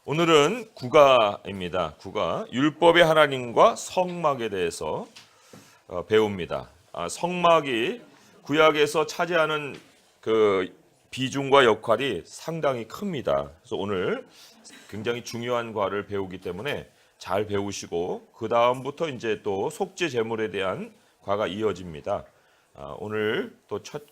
오늘은 국아입니다. 국아, 율법의 하나님과 성막에 대해서 배웁니다. 성막이 구약에서 차지하는 그 비중과 역할이 상당히 큽니다. 그래서 오늘 굉장히 중요한 과를 배우기 때문에 잘 배우시고 그 다음부터 이제 또 속죄 제물에 대한 과가 이어집니다. 오늘 또 첫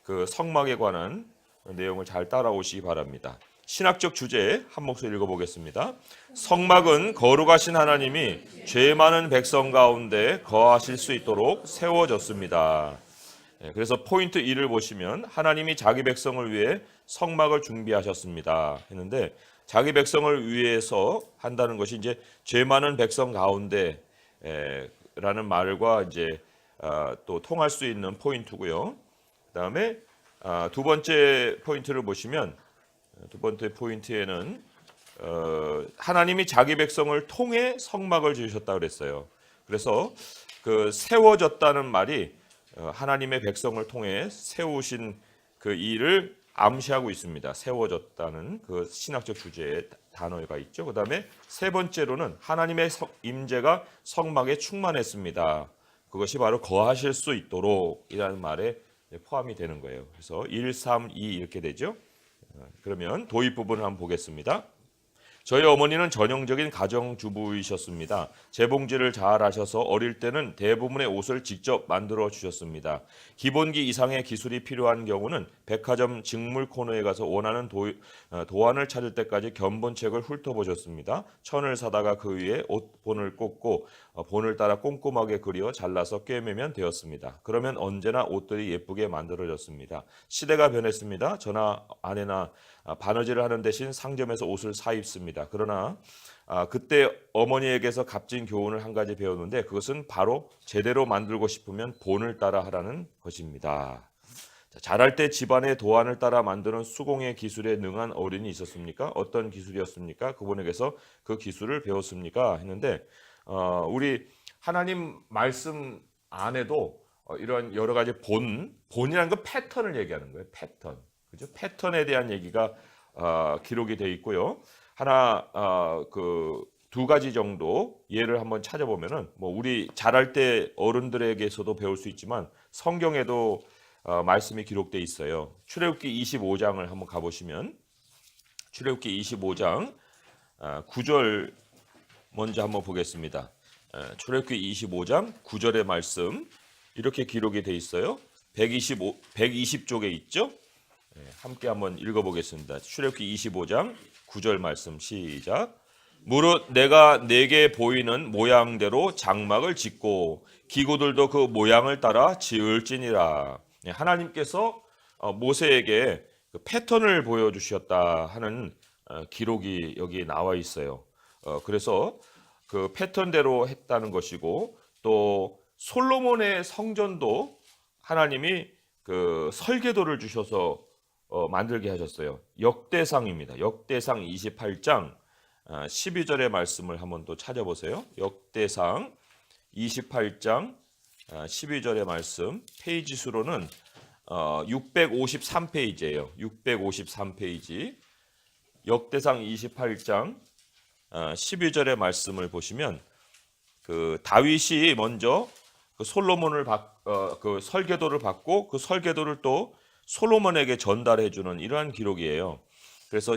그 성막에 관한 내용을 잘 따라오시기 바랍니다. 신학적 주제 한 목소리 읽어보겠습니다. 성막은 거룩하신 하나님이 죄 많은 백성 가운데 거하실 수 있도록 세워졌습니다. 그래서 포인트 1을 보시면 하나님이 자기 백성을 위해 성막을 준비하셨습니다 했는데, 자기 백성을 위해서 한다는 것이 이제 죄 많은 백성 가운데 라는 말과 이제 또 통할 수 있는 포인트고요. 그다음에 두 번째 포인트를 보시면, 두 번째 포인트에는 하나님이 자기 백성을 통해 성막을 지으셨다 그랬어요. 그래서 그 세워졌다는 말이 하나님의 백성을 통해 세우신 그 일을 암시하고 있습니다. 세워졌다는 그 신학적 주제의 단어가 있죠. 그다음에 세 번째로는 하나님의 임재가 성막에 충만했습니다. 그것이 바로 거하실 수 있도록 이라는 말에 포함이 되는 거예요. 그래서 1, 3, 2 이렇게 되죠. 그러면 도입 부분을 한번 보겠습니다. 저희 어머니는 전형적인 가정주부이셨습니다. 재봉질을 잘 하셔서 어릴 때는 대부분의 옷을 직접 만들어 주셨습니다. 기본기 이상의 기술이 필요한 경우는 백화점 직물 코너에 가서 원하는 도안을 찾을 때까지 견본책을 훑어보셨습니다. 천을 사다가 그 위에 옷본을 꽂고 본을 따라 꼼꼼하게 그려 잘라서 꿰매면 되었습니다. 그러면 언제나 옷들이 예쁘게 만들어졌습니다. 시대가 변했습니다. 저나 아내나 바느질을 하는 대신 상점에서 옷을 사 입습니다. 그러나 그때 어머니에게서 값진 교훈을 한 가지 배웠는데, 그것은 바로 제대로 만들고 싶으면 본을 따라 하라는 것입니다. 자랄 때 집안의 도안을 따라 만드는 수공예 기술에 능한 어른이 있었습니까? 어떤 기술이었습니까? 그분에게서 그 기술을 배웠습니까? 했는데 우리 하나님 말씀 안에도 이런 여러 가지 본이라는 건 패턴을 얘기하는 거예요. 패턴. 그죠? 패턴에 대한 얘기가 기록이 되어 있고요. 하나 그 두 가지 정도 예를 한번 찾아보면은, 뭐 우리 자랄 때 어른들에게서도 배울 수 있지만 성경에도 말씀이 기록되어 있어요. 출애굽기 25장을 한번 가보시면, 출애굽기 25장 9절 먼저 한번 보겠습니다. 출애굽기 25장 9절의 말씀 이렇게 기록이 되어 있어요. 120쪽에 있죠. 함께 한번 읽어보겠습니다. 출애굽기 25장 9절 말씀 시작. 무릇 내가 내게 보이는 모양대로 장막을 짓고 기구들도 그 모양을 따라 지을지니라. 하나님께서 모세에게 그 패턴을 보여주셨다 하는 기록이 여기 나와 있어요. 그래서 그 패턴대로 했다는 것이고, 또 솔로몬의 성전도 하나님이 그 설계도를 주셔서 만들게 하셨어요. 역대상입니다. 역대상 28장 12절의 말씀을 한번 또 찾아보세요. 역대상 28장 12절의 말씀, 페이지 수로는 653페이지예요. 653페이지. 역대상 28장 12절의 말씀을 보시면, 그 다윗이 먼저 그 솔로몬을 그 설계도를 받고 그 설계도를 또 솔로몬에게 전달해 주는 이러한 기록이에요. 그래서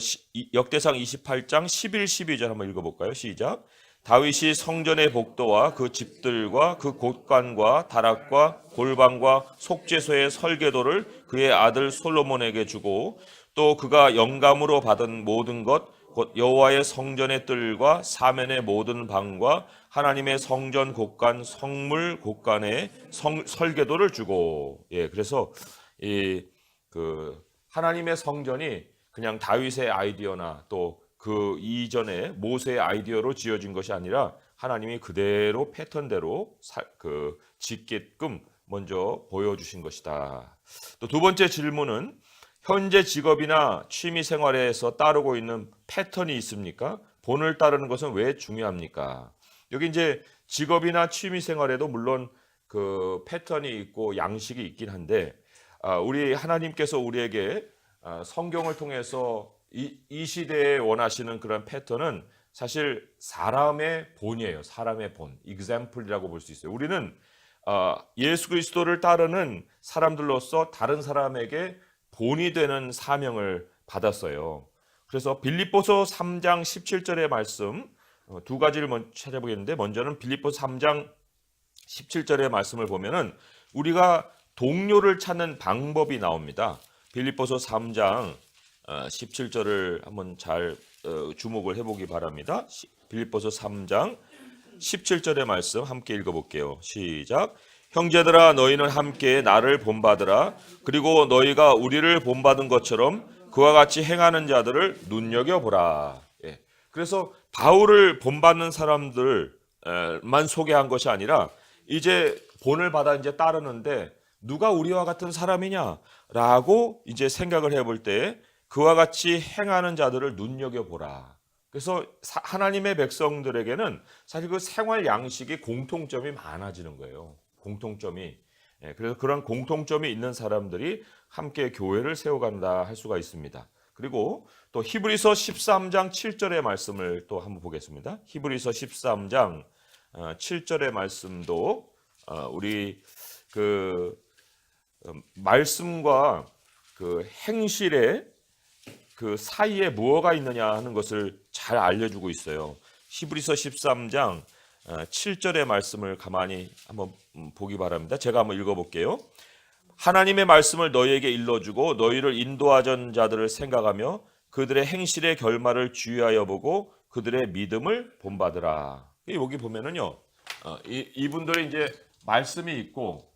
역대상 28장 11, 12절 한번 읽어볼까요? 시작. 다윗이 성전의 복도와 그 집들과 그 곳간과 다락과 골방과 속죄소의 설계도를 그의 아들 솔로몬에게 주고, 또 그가 영감으로 받은 모든 것 곧 여호와의 성전의 뜰과 사면의 모든 방과 하나님의 성전 곳간 성물 곳간의 설계도를 주고, 그래서 그 하나님의 성전이 그냥 다윗의 아이디어나 또 그 이전에 모세의 아이디어로 지어진 것이 아니라 하나님이 그대로 패턴대로 그 짓게끔 먼저 보여주신 것이다. 또 두 번째 질문은, 현재 직업이나 취미 생활에서 따르고 있는 패턴이 있습니까? 본을 따르는 것은 왜 중요합니까? 여기 이제 직업이나 취미 생활에도 물론 그 패턴이 있고 양식이 있긴 한데, 우리 하나님께서 우리에게 성경을 통해서 이 시대에 원하시는 그런 패턴은 사실 사람의 본이에요. 사람의 본, example이라고 볼 수 있어요. 우리는 예수 그리스도를 따르는 사람들로서 다른 사람에게 본이 되는 사명을 받았어요. 그래서 빌립보서 3장 17절의 말씀 두 가지를 먼저 찾아보겠는데, 먼저는 빌립보서 3장 17절의 말씀을 보면은 우리가 동료를 찾는 방법이 나옵니다. 빌립보서 3장 17절을 한번 잘 주목을 해보기 바랍니다. 빌립보서 3장 17절의 말씀 함께 읽어볼게요. 시작. 형제들아, 너희는 함께 나를 본받으라. 그리고 너희가 우리를 본받은 것처럼 그와 같이 행하는 자들을 눈여겨보라. 예. 그래서 바울을 본받는 사람들만 소개한 것이 아니라 이제 본을 받아 이제 따르는데 누가 우리와 같은 사람이냐라고 이제 생각을 해볼 때 그와 같이 행하는 자들을 눈여겨보라. 그래서 하나님의 백성들에게는 사실 그 생활 양식이 공통점이 많아지는 거예요. 공통점이. 그래서 그런 공통점이 있는 사람들이 함께 교회를 세워간다 할 수가 있습니다. 그리고 또 히브리서 13장 7절의 말씀을 또 한번 보겠습니다. 히브리서 13장 7절의 말씀도 우리 그 말씀과 그 행실의 그 사이에 무엇가 있느냐 하는 것을 잘 알려주고 있어요. 히브리서 13장 7절의 말씀을 가만히 한번 보기 바랍니다. 제가 한번 읽어볼게요. 하나님의 말씀을 너희에게 일러주고 너희를 인도하던 자들을 생각하며 그들의 행실의 결말을 주의하여 보고 그들의 믿음을 본받으라. 여기 보면은요, 이분들이 이제 말씀이 있고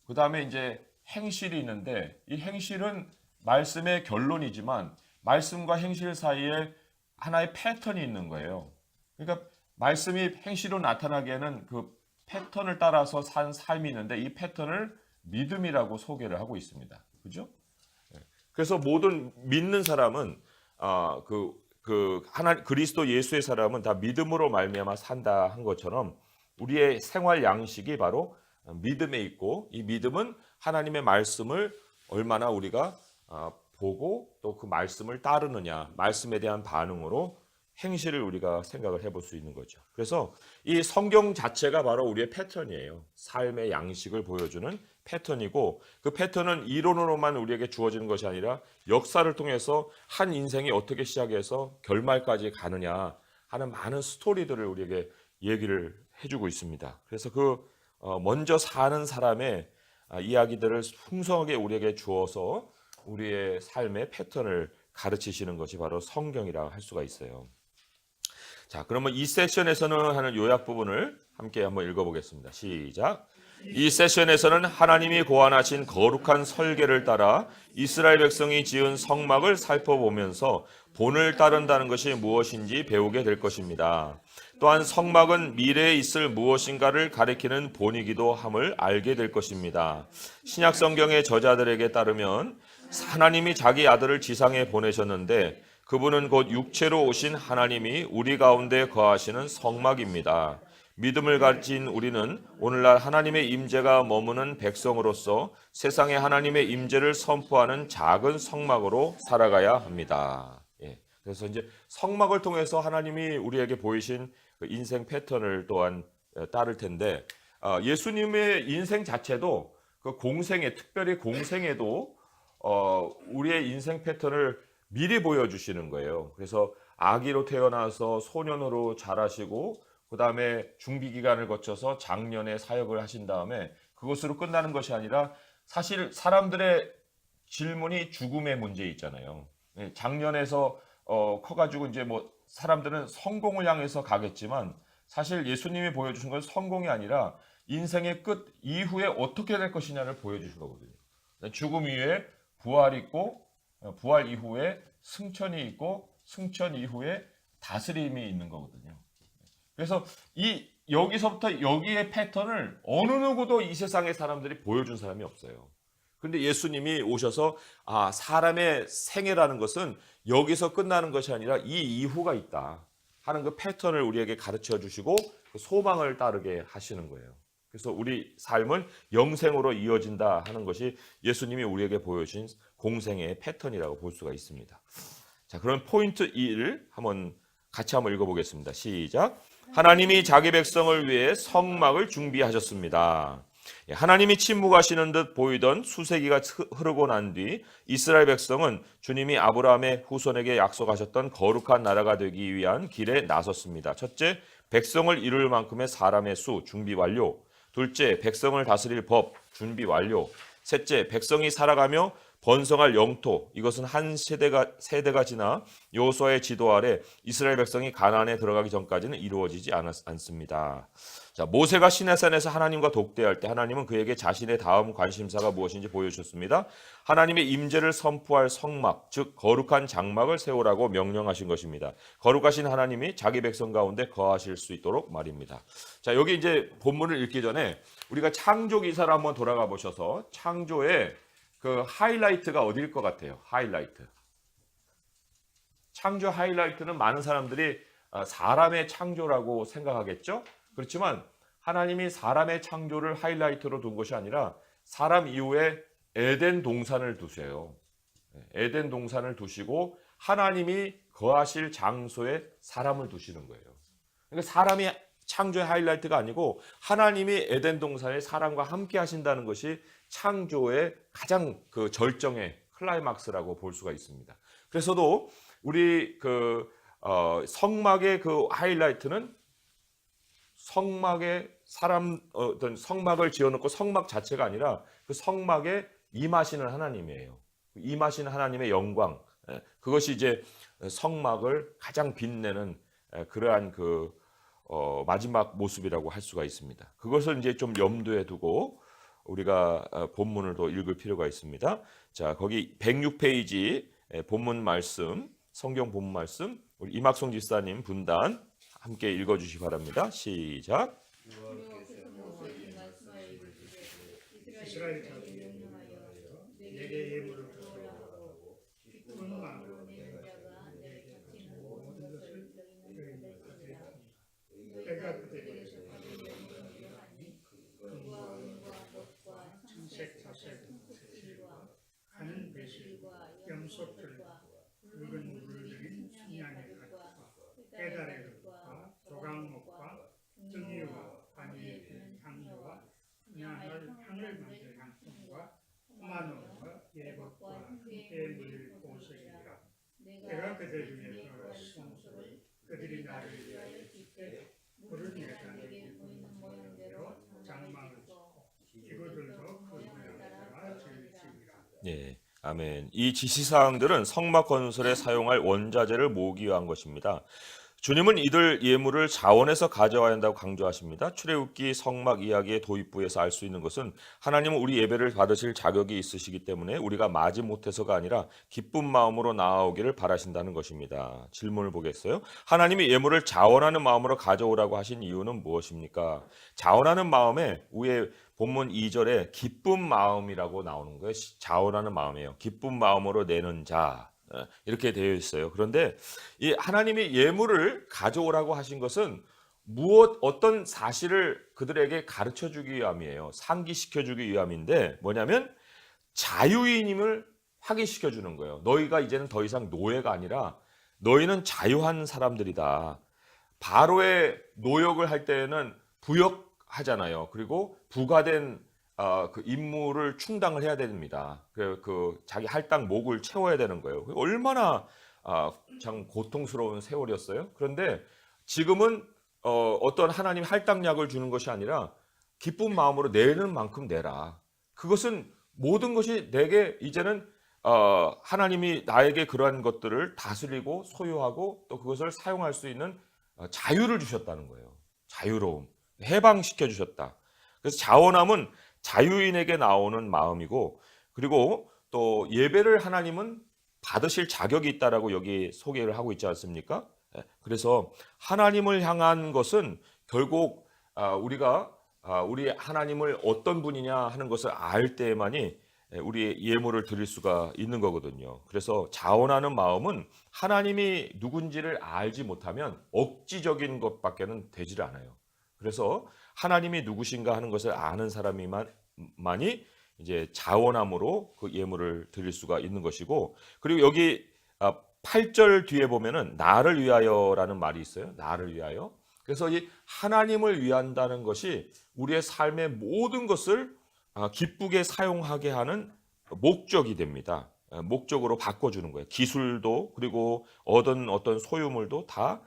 그 다음에 이제 행실이 있는데, 이 행실은 말씀의 결론이지만 말씀과 행실 사이에 하나의 패턴이 있는 거예요. 그러니까 말씀이 행실로 나타나기에는 그 패턴을 따라서 산 삶이 있는데 이 패턴을 믿음이라고 소개를 하고 있습니다. 그죠? 그래서 모든 믿는 사람은 그리스도 예수의 사람은 다 믿음으로 말미암아 산다 한 것처럼 우리의 생활 양식이 바로 믿음에 있고, 이 믿음은 하나님의 말씀을 얼마나 우리가 보고 또 그 말씀을 따르느냐, 말씀에 대한 반응으로 행실을 우리가 생각을 해볼 수 있는 거죠. 그래서 이 성경 자체가 바로 우리의 패턴이에요. 삶의 양식을 보여주는 패턴이고, 그 패턴은 이론으로만 우리에게 주어지는 것이 아니라 역사를 통해서 한 인생이 어떻게 시작해서 결말까지 가느냐 하는 많은 스토리들을 우리에게 얘기를 해주고 있습니다. 그래서 먼저 사는 사람의 이야기들을 풍성하게 우리에게 주어서 우리의 삶의 패턴을 가르치시는 것이 바로 성경이라 할 수가 있어요. 자, 그러면 이 세션에서는 하는 요약 부분을 함께 한번 읽어보겠습니다. 시작. 이 세션에서는 하나님이 고안하신 거룩한 설계를 따라 이스라엘 백성이 지은 성막을 살펴보면서 본을 따른다는 것이 무엇인지 배우게 될 것입니다. 또한 성막은 미래에 있을 무엇인가를 가리키는 본이기도 함을 알게 될 것입니다. 신약 성경의 저자들에게 따르면 하나님이 자기 아들을 지상에 보내셨는데 그분은 곧 육체로 오신 하나님이 우리 가운데 거하시는 성막입니다. 믿음을 가진 우리는 오늘날 하나님의 임재가 머무는 백성으로서 세상에 하나님의 임재를 선포하는 작은 성막으로 살아가야 합니다. 그래서 이제 성막을 통해서 하나님이 우리에게 보이신 그 인생 패턴을 또한 따를 텐데, 예수님의 인생 자체도 그 공생에, 특별히 공생에도 우리의 인생 패턴을 미리 보여주시는 거예요. 그래서 아기로 태어나서 소년으로 자라시고 그 다음에 중비기간을 거쳐서 장년의 사역을 하신 다음에 그것으로 끝나는 것이 아니라 사실 사람들의 질문이 죽음의 문제 있잖아요. 장년에서 커가지고 이제 뭐 사람들은 성공을 향해서 가겠지만 사실 예수님이 보여주신 건 성공이 아니라 인생의 끝 이후에 어떻게 될 것이냐를 보여주신 거거든요. 죽음 이후에 부활이 있고 부활 이후에 승천이 있고 승천 이후에 다스림이 있는 거거든요. 그래서 여기서부터 여기의 패턴을 어느 누구도 이 세상의 사람들이 보여준 사람이 없어요. 그런데 예수님이 오셔서 사람의 생애라는 것은 여기서 끝나는 것이 아니라 이 이후가 있다 하는 그 패턴을 우리에게 가르쳐 주시고 그 소망을 따르게 하시는 거예요. 그래서 우리 삶은 영생으로 이어진다 하는 것이 예수님이 우리에게 보여주신 공생의 패턴이라고 볼 수가 있습니다. 자, 그럼 포인트 1 같이 한번 읽어보겠습니다. 시작. 하나님이 자기 백성을 위해 성막을 준비하셨습니다. 하나님이 침묵하시는 듯 보이던 수세기가 흐르고 난 뒤 이스라엘 백성은 주님이 아브라함의 후손에게 약속하셨던 거룩한 나라가 되기 위한 길에 나섰습니다. 첫째, 백성을 이룰 만큼의 사람의 수 준비 완료. 둘째, 백성을 다스릴 법 준비 완료. 셋째, 백성이 살아가며 번성할 영토, 이것은 한 세대가 지나 여호수아의 지도 아래 이스라엘 백성이 가나안에 들어가기 전까지는 이루어지지 않습니다. 자, 모세가 시내산에서 하나님과 독대할 때 하나님은 그에게 자신의 다음 관심사가 무엇인지 보여주셨습니다. 하나님의 임재를 선포할 성막, 즉 거룩한 장막을 세우라고 명령하신 것입니다. 거룩하신 하나님이 자기 백성 가운데 거하실 수 있도록 말입니다. 자, 여기 이제 본문을 읽기 전에 우리가 창조 기사를 한번 돌아가 보셔서 창조의 그 하이라이트가 어디일 것 같아요? 하이라이트. 창조 하이라이트는 많은 사람들이 사람의 창조라고 생각하겠죠? 그렇지만 하나님이 사람의 창조를 하이라이트로 둔 것이 아니라 사람 이후에 에덴 동산을 두세요. 에덴 동산을 두시고 하나님이 거하실 장소에 사람을 두시는 거예요. 그러니까 사람이 창조의 하이라이트가 아니고 하나님이 에덴 동산에 사람과 함께 하신다는 것이 창조의 가장 그 절정의 클라이막스라고 볼 수가 있습니다. 그래서도 우리 성막의 그 하이라이트는 성막에 어떤 성막을 지어놓고 성막 자체가 아니라 그 성막에 임하시는 하나님이에요. 임하시는 하나님의 영광, 그것이 이제 성막을 가장 빛내는 그러한 마지막 모습이라고 할 수가 있습니다. 그것을 이제 좀 염두에 두고 우리가 본문을 더 읽을 필요가 있습니다. 자, 거기 106페이지 본문 말씀, 성경 본문 말씀, 우리 이막송 집사님 분단 함께 읽어주시기 바랍니다. 시작. 이스라엘 자손이 명령하여 내게 예물을 드리라고 기쁜 마음으로 내는 자가 내게 갇힌 모든 것을 너희는 받을지니라. 내가 그들에게서 받은 명령을 하니 금과 은과 못과 청색 자색 손톱질과 가는 배실과 염소털과 붉은 물을 들인 순양의 갓과 깨달의 흙과 조각목과 등이와 바위에 드는 향료와 분양할 향을 만들 향통과 호마노와 예복과 함께 물릴 보석이라. 내가 그들 위에 성소를 그들이 나를 위하여 짓되 물을 내가 내게 보이는 모양대로 장막을 짓고 기구들도 그 모양에 따라 지으리라. 네, 아멘. 이 지시사항들은 성막 건설에 사용할 원자재를 모으기 위한 것입니다. 주님은 이들 예물을 자원에서 가져와야 한다고 강조하십니다. 출애굽기 성막 이야기의 도입부에서 알 수 있는 것은 하나님은 우리 예배를 받으실 자격이 있으시기 때문에 우리가 마지못해서가 아니라 기쁜 마음으로 나아오기를 바라신다는 것입니다. 질문을 보겠어요? 하나님이 예물을 자원하는 마음으로 가져오라고 하신 이유는 무엇입니까? 자원하는 마음에 위에 본문 2절에 기쁜 마음이라고 나오는 거예요. 자원하는 마음이에요. 기쁜 마음으로 내는 자. 이렇게 되어 있어요. 그런데 이 하나님이 예물을 가져오라고 하신 것은 어떤 사실을 그들에게 가르쳐 주기 위함이에요. 상기시켜 주기 위함인데 뭐냐면 자유인임을 확인시켜 주는 거예요. 너희가 이제는 더 이상 노예가 아니라 너희는 자유한 사람들이다. 바로의 노역을 할 때에는 부역하잖아요. 그리고 부과된 그 임무를 충당을 해야 됩니다. 그 자기 할당 목을 채워야 되는 거예요. 얼마나 참 고통스러운 세월이었어요. 그런데 지금은 어떤 하나님 할당약을 주는 것이 아니라 기쁜 마음으로 내는 만큼 내라. 그것은 모든 것이 내게 이제는 하나님이 나에게 그러한 것들을 다스리고 소유하고 또 그것을 사용할 수 있는 자유를 주셨다는 거예요. 자유로움, 해방시켜 주셨다. 그래서 자원함은 자유인에게 나오는 마음이고, 그리고 또 예배를 하나님은 받으실 자격이 있다라고 여기 소개를 하고 있지 않습니까? 그래서 하나님을 향한 것은 결국 우리가 우리 하나님을 어떤 분이냐 하는 것을 알 때만이 우리의 예물을 드릴 수가 있는 거거든요. 그래서 자원하는 마음은 하나님이 누군지를 알지 못하면 억지적인 것밖에는 되질 않아요. 그래서 하나님이 누구신가 하는 것을 아는 사람만이 이제 자원함으로 그 예물을 드릴 수가 있는 것이고, 그리고 여기 8절 뒤에 보면은 나를 위하여라는 말이 있어요. 나를 위하여. 그래서 이 하나님을 위한다는 것이 우리의 삶의 모든 것을 기쁘게 사용하게 하는 목적이 됩니다. 목적으로 바꿔주는 거예요. 기술도 그리고 얻은 어떤 소유물도 다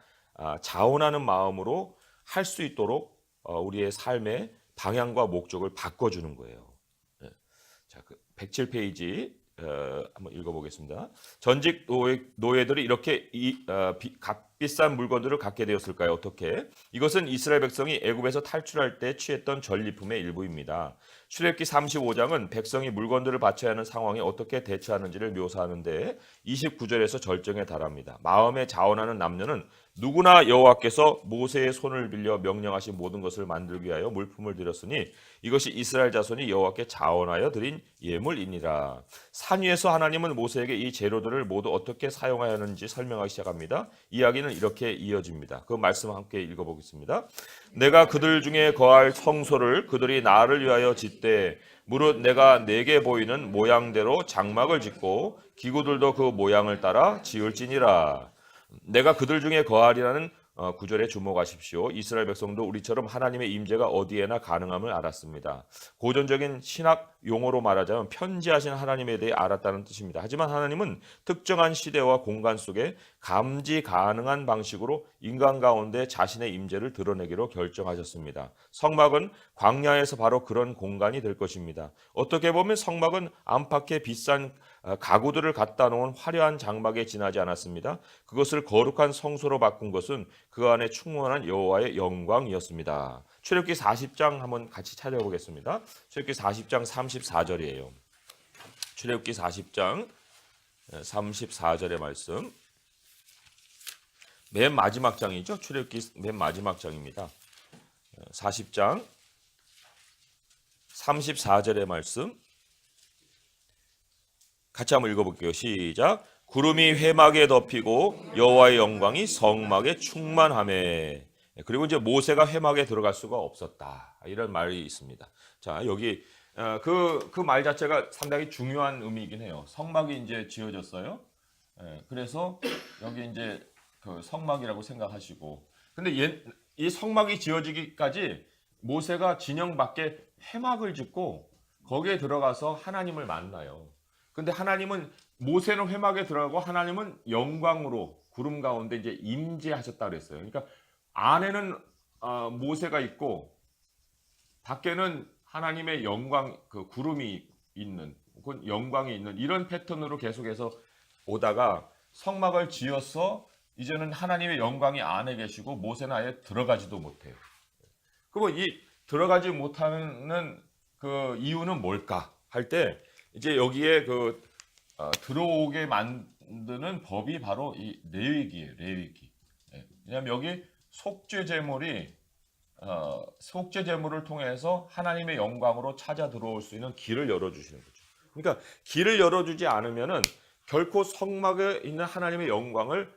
자원하는 마음으로 할 수 있도록 우리의 삶의 방향과 목적을 바꿔주는 거예요. 자, 107페이지 한번 읽어보겠습니다. 전직 노예들이 이렇게 값비싼 물건들을 갖게 되었을까요? 어떻게? 이것은 이스라엘 백성이 애굽에서 탈출할 때 취했던 전리품의 일부입니다. 출애굽기 35장은 백성이 물건들을 바쳐야 하는 상황에 어떻게 대처하는지를 묘사하는데 29절에서 절정에 달합니다. 마음에 자원하는 남녀는 누구나 여호와께서 모세의 손을 빌려 명령하신 모든 것을 만들기 위하여 물품을 드렸으니 이것이 이스라엘 자손이 여호와께 자원하여 드린 예물이니라. 산 위에서 하나님은 모세에게 이 재료들을 모두 어떻게 사용해야 하는지 설명하기 시작합니다. 이야기는 이렇게 이어집니다. 그 말씀 함께 읽어보겠습니다. 내가 그들 중에 거할 성소를 그들이 나를 위하여 짓되 무릇 내가 내게 보이는 모양대로 장막을 짓고 기구들도 그 모양을 따라 지을지니라. 내가 그들 중에 거하리라는 구절에 주목하십시오. 이스라엘 백성도 우리처럼 하나님의 임재가 어디에나 가능함을 알았습니다. 고전적인 신학 용어로 말하자면 편지하신 하나님에 대해 알았다는 뜻입니다. 하지만 하나님은 특정한 시대와 공간 속에 감지 가능한 방식으로 인간 가운데 자신의 임재를 드러내기로 결정하셨습니다. 성막은 광야에서 바로 그런 공간이 될 것입니다. 어떻게 보면 성막은 안팎에 비싼 가구들을 갖다 놓은 화려한 장막에 지나지 않았습니다. 그것을 거룩한 성소로 바꾼 것은 그 안에 충만한 여호와의 영광이었습니다. 출애굽기 40장 한번 같이 찾아보겠습니다. 출애굽기 40장 34절이에요. 출애굽기 40장 34절의 말씀. 맨 마지막 장이죠. 출애굽기 맨 마지막 장입니다. 40장 34절의 말씀. 같이 한번 읽어볼게요. 시작. 구름이 회막에 덮이고 여호와의 영광이 성막에 충만하매. 그리고 이제 모세가 회막에 들어갈 수가 없었다. 이런 말이 있습니다. 자, 여기 그 말 자체가 상당히 중요한 의미이긴 해요. 성막이 이제 지어졌어요. 그래서 여기 이제 그 성막이라고 생각하시고, 근데 이 성막이 지어지기까지 모세가 진영 밖에 회막을 짓고 거기에 들어가서 하나님을 만나요. 근데 하나님은 모세는 회막에 들어가고 하나님은 영광으로 구름 가운데 이제 임재하셨다 그랬어요. 그러니까 안에는 모세가 있고 밖에는 하나님의 영광, 그 구름이 있는, 혹은 영광이 있는 이런 패턴으로 계속해서 오다가 성막을 지어서 이제는 하나님의 영광이 안에 계시고 모세는 아예 들어가지도 못해요. 그럼 이 들어가지 못하는 그 이유는 뭘까 할 때 이제 여기에 들어오게 만드는 법이 바로 이 레위기예요. 레위기. 왜냐하면 여기 속죄 제물이 속죄 제물을 통해서 하나님의 영광으로 찾아 들어올 수 있는 길을 열어주시는 거죠. 그러니까 길을 열어주지 않으면은 결코 성막에 있는 하나님의 영광을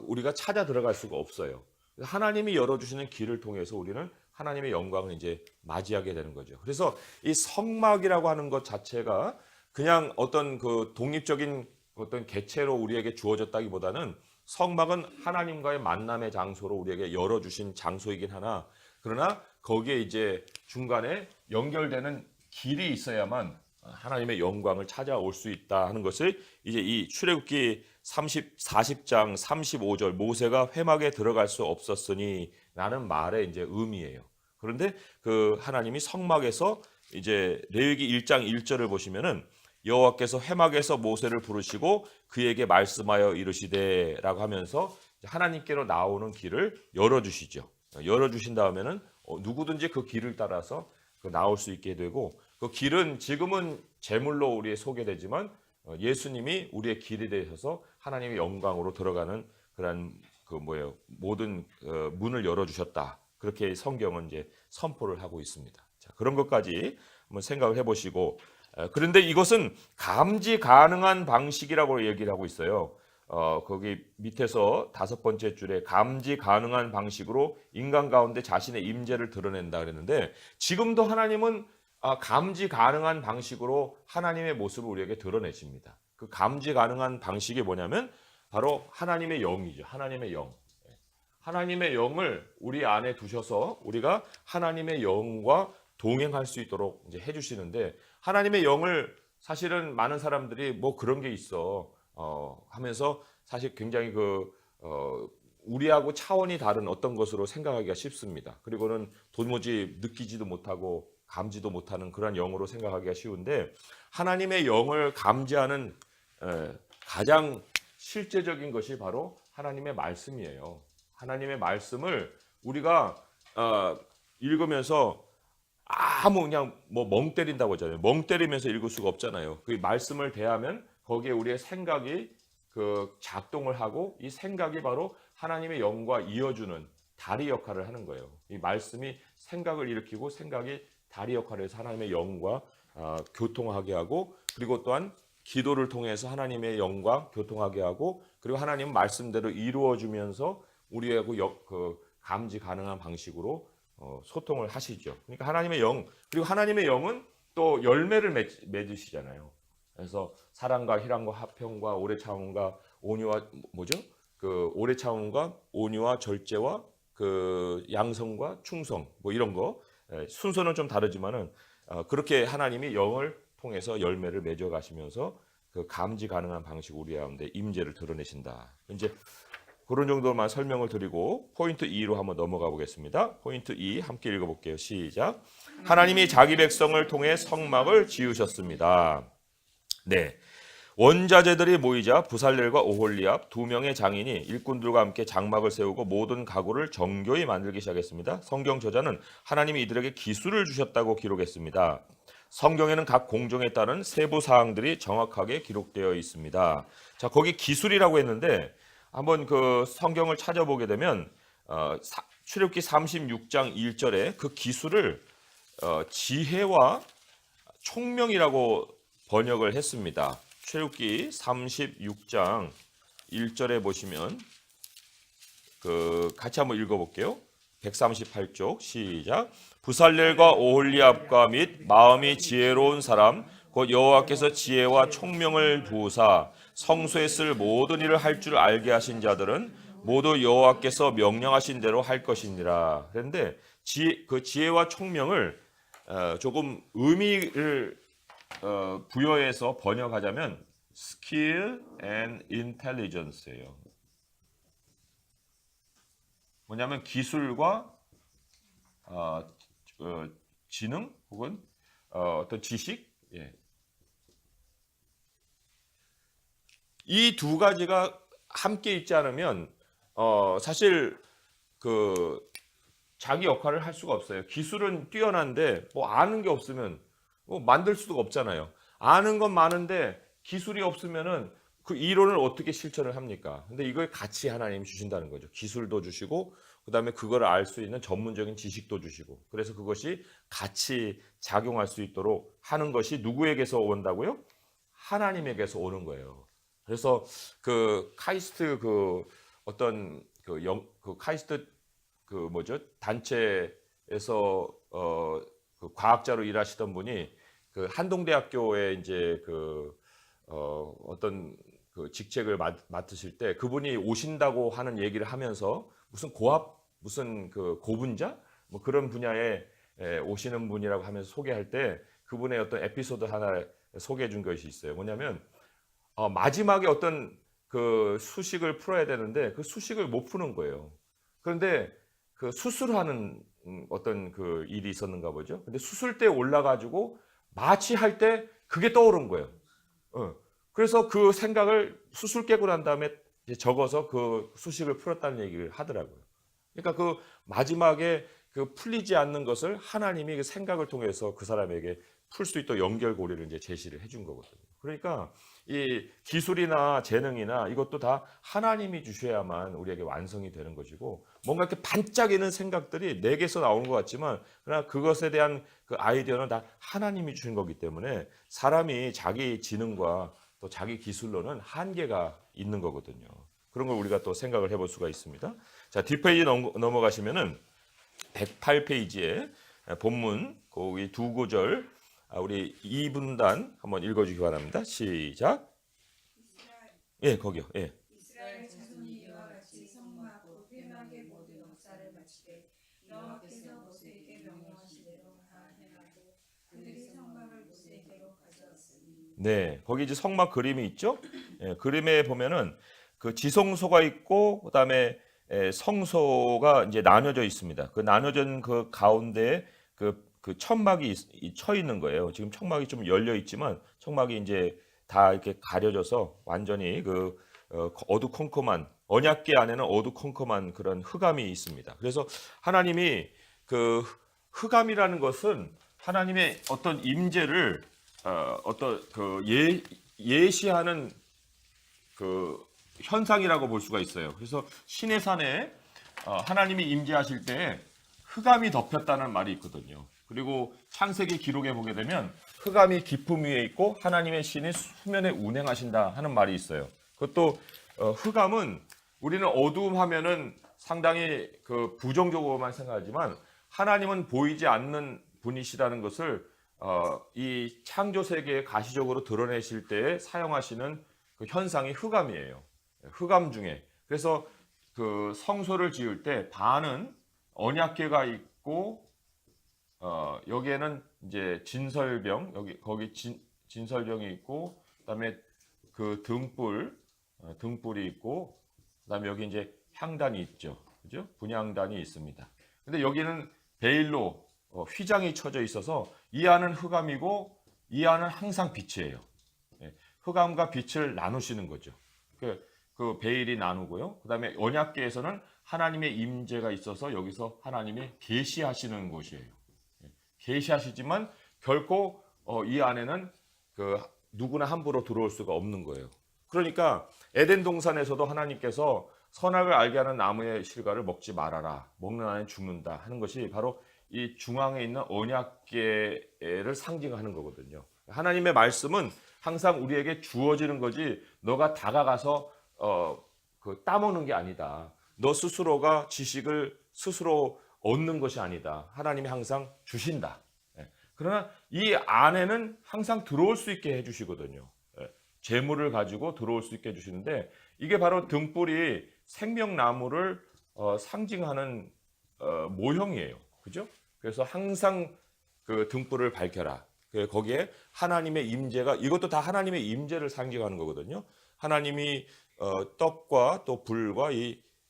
우리가 찾아 들어갈 수가 없어요. 하나님이 열어주시는 길을 통해서 우리는 하나님의 영광을 이제 맞이하게 되는 거죠. 그래서 이 성막이라고 하는 것 자체가 그냥 어떤 그 독립적인 어떤 개체로 우리에게 주어졌다기보다는 성막은 하나님과의 만남의 장소로 우리에게 열어주신 장소이긴 하나, 그러나 거기에 이제 중간에 연결되는 길이 있어야만 하나님의 영광을 찾아올 수 있다 하는 것을 이제 이 출애굽기 40장 35절 모세가 회막에 들어갈 수 없었으니 라는 말의 이제 의미예요. 그런데 그 하나님이 성막에서 이제 레위기 1장 1절을 보시면은 여호와께서 회막에서 모세를 부르시고 그에게 말씀하여 이르시되라고 하면서 하나님께로 나오는 길을 열어주시죠. 열어주신 다음에는 누구든지 그 길을 따라서 나올 수 있게 되고, 그 길은 지금은 제물로 우리의 소개되지만 예수님이 우리의 길이 되셔서 하나님의 영광으로 들어가는 그런 모든 문을 열어주셨다. 그렇게 성경은 이제 선포를 하고 있습니다. 자, 그런 것까지 한번 생각을 해보시고, 그런데 이것은 감지 가능한 방식이라고 얘기를 하고 있어요. 거기 밑에서 5번째 줄에 감지 가능한 방식으로 인간 가운데 자신의 임재를 드러낸다 그랬는데, 지금도 하나님은 감지 가능한 방식으로 하나님의 모습을 우리에게 드러내십니다. 그 감지 가능한 방식이 뭐냐면 바로 하나님의 영이죠. 하나님의 영. 하나님의 영을 우리 안에 두셔서 우리가 하나님의 영과 동행할 수 있도록 이제 해주시는데, 하나님의 영을 사실은 많은 사람들이 뭐 그런 게 있어 하면서 사실 굉장히 우리하고 차원이 다른 어떤 것으로 생각하기가 쉽습니다. 그리고는 도무지 느끼지도 못하고 감지도 못하는 그런 영으로 생각하기가 쉬운데, 하나님의 영을 감지하는 가장 실제적인 것이 바로 하나님의 말씀이에요. 하나님의 말씀을 우리가 읽으면서 그냥 뭐 멍 때린다고 하잖아요. 멍 때리면서 읽을 수가 없잖아요. 그 말씀을 대하면 거기에 우리의 생각이 작동을 하고, 이 생각이 바로 하나님의 영과 이어주는 다리 역할을 하는 거예요. 이 말씀이 생각을 일으키고, 생각이 다리 역할을 해서 하나님의 영과 교통하게 하고, 그리고 또한 기도를 통해서 하나님의 영과 교통하게 하고, 그리고 하나님 말씀대로 이루어주면서 우리하고 감지 가능한 방식으로 소통을 하시죠. 그러니까 하나님의 영, 그리고 하나님의 영은 또 열매를 맺으시잖아요. 그래서 사랑과 희락과 화평과 오래 참음과 온유와 오래 참음과 온유와 절제와 양성과 충성, 뭐 이런 거, 순서는 좀 다르지만은 그렇게 하나님이 영을 통해서 열매를 맺어 가시면서 그 감지 가능한 방식 우리 가운데 임재를 드러내신다. 이제 그런 정도만 설명을 드리고 포인트 2로 한번 넘어가 보겠습니다. 포인트 2 함께 읽어볼게요. 시작. 하나님이 자기 백성을 통해 성막을 지으셨습니다. 네, 원자재들이 모이자 부살렐과 오홀리압 두 명의 장인이 일꾼들과 함께 장막을 세우고 모든 가구를 정교히 만들기 시작했습니다. 성경 저자는 하나님이 이들에게 기술을 주셨다고 기록했습니다. 성경에는 각 공정에 따른 세부 사항들이 정확하게 기록되어 있습니다. 자, 거기 기술이라고 했는데 한번 그 성경을 찾아보게 되면 출애굽기 36장 1절에 그 기술을 지혜와 총명이라고 번역을 했습니다. 출애굽기 36장 1절에 보시면 같이 한번 읽어볼게요. 138쪽 시작. 부살렐과 오홀리압과 및 마음이 지혜로운 사람 곧 여호와께서 지혜와 총명을 부으사 성소에 쓸 모든 일을 할 줄 알게 하신 자들은 모두 여호와께서 명령하신 대로 할 것이니라. 그런데 그 지혜와 총명을 조금 의미를 부여해서 번역하자면 skill and intelligence예요. 뭐냐면 기술과 지능 혹은 어떤 지식, 이 두 가지가 함께 있지 않으면 사실 자기 역할을 할 수가 없어요. 기술은 뛰어난데 뭐 아는 게 없으면 뭐 만들 수가 없잖아요. 아는 건 많은데 기술이 없으면은 그 이론을 어떻게 실천을 합니까? 근데 이걸 같이 하나님이 주신다는 거죠. 기술도 주시고 그다음에 그걸 알 수 있는 전문적인 지식도 주시고, 그래서 그것이 같이 작용할 수 있도록 하는 것이 누구에게서 온다고요? 하나님에게서 오는 거예요. 그래서 카이스트 카이스트 단체에서 과학자로 일하시던 분이 한동대학교에 이제 어떤 직책을 맡으실 때 그분이 오신다고 하는 얘기를 하면서 무슨 고분자 뭐 그런 분야에 오시는 분이라고 하면서 소개할 때 그분의 어떤 에피소드 하나 소개해 준 것이 있어요. 뭐냐면 마지막에 어떤 수식을 풀어야 되는데 그 수식을 못 푸는 거예요. 그런데 수술하는 어떤 일이 있었는가 보죠. 근데 수술대에 올라가지고 마취할 때 그게 떠오른 거예요. 그래서 그 생각을 수술 깨고 난 다음에 적어서 그 수식을 풀었다는 얘기를 하더라고요. 그러니까 마지막에 풀리지 않는 것을 하나님이 그 생각을 통해서 그 사람에게 풀 수 있도록 연결고리를 이제 제시를 해준 거거든요. 그러니까 이 기술이나 재능이나 이것도 다 하나님이 주셔야만 우리에게 완성이 되는 것이고, 뭔가 이렇게 반짝이는 생각들이 내게서 나오는 것 같지만 그러나 그것에 대한 그 아이디어는 다 하나님이 주신 거기 때문에 사람이 자기 지능과 또 자기 기술로는 한계가 있는 거거든요. 그런 걸 우리가 또 생각을 해볼 수가 있습니다. 자, 뒷페이지 넘어가시면은 108페이지에 본문 거기 두 구절 우리 2분단 한번 읽어주기 바랍니다. 시작. 예, 거기요. 예. 이스라엘 쾌하게 모든 역사를 마치되 여호와께서 모세에게 명령하신 대로 다 행하고 그들이 성막을 모세에게로 가져왔으니. 네, 거기 이제 성막 그림이 있죠. 예, 그림에 보면은 그 지성소가 있고 그다음에 성소가 이제 나눠져 있습니다. 그 나눠진 그 가운데에 그 천막이 쳐 있는 거예요. 지금 천막이 좀 열려 있지만 천막이 이제 다 이렇게 가려져서 완전히 그 어두컴컴한 언약궤 안에는 어두컴컴한 그런 흑암이 있습니다. 그래서 하나님이 그 흑암이라는 것은 하나님의 어떤 임재를 어떤 그 예시하는 그 현상이라고 볼 수가 있어요. 그래서 신의 산에 하나님이 임재하실 때 흑암이 덮였다는 말이 있거든요. 그리고 창세기 기록에 보게 되면 흑암이 깊음 위에 있고 하나님의 신이 수면에 운행하신다 하는 말이 있어요. 그것도 흑암은 우리는 어두움 하면은 상당히 그 부정적으로만 생각하지만 하나님은 보이지 않는 분이시라는 것을 이 창조 세계에 가시적으로 드러내실 때에 사용하시는 그 현상이 흑암이에요. 흑암 중에. 그래서 그 성소를 지을 때 반은 언약궤가 있고 여기에는 이제 진설병 거기 진설병이 있고 그다음에 그 등불이 있고 그다음에 여기 이제 향단이 있죠. 그죠? 분향단이 있습니다. 근데 여기는 베일로 휘장이 쳐져 있어서 이 안은 흑암이고 이 안은 항상 빛이에요. 흑암과 빛을 나누시는 거죠. 그 베일이 나누고요. 그다음에 언약궤에서는 하나님의 임재가 있어서 여기서 하나님이 계시하시는 곳이에요. 계시하시지만 결코 이 안에는 그 누구나 함부로 들어올 수가 없는 거예요. 그러니까 에덴 동산에서도 하나님께서 선악을 알게 하는 나무의 실과를 먹지 말아라. 먹는 안에 죽는다 하는 것이 바로 이 중앙에 있는 언약궤를 상징하는 거거든요. 하나님의 말씀은 항상 우리에게 주어지는 거지 너가 다가가서 따먹는 게 아니다. 너 스스로가 지식을 스스로 얻는 것이 아니다. 하나님이 항상 주신다. 그러나 이 안에는 항상 들어올 수 있게 해주시거든요. 재물을 가지고 들어올 수 있게 해주시는데 이게 바로 등불이 생명나무를 상징하는 모형이에요. 그죠? 그래서 항상 그 등불을 밝혀라. 거기에 하나님의 임재가 이것도 다 하나님의 임재를 상징하는 거거든요. 하나님이 떡과 또 불과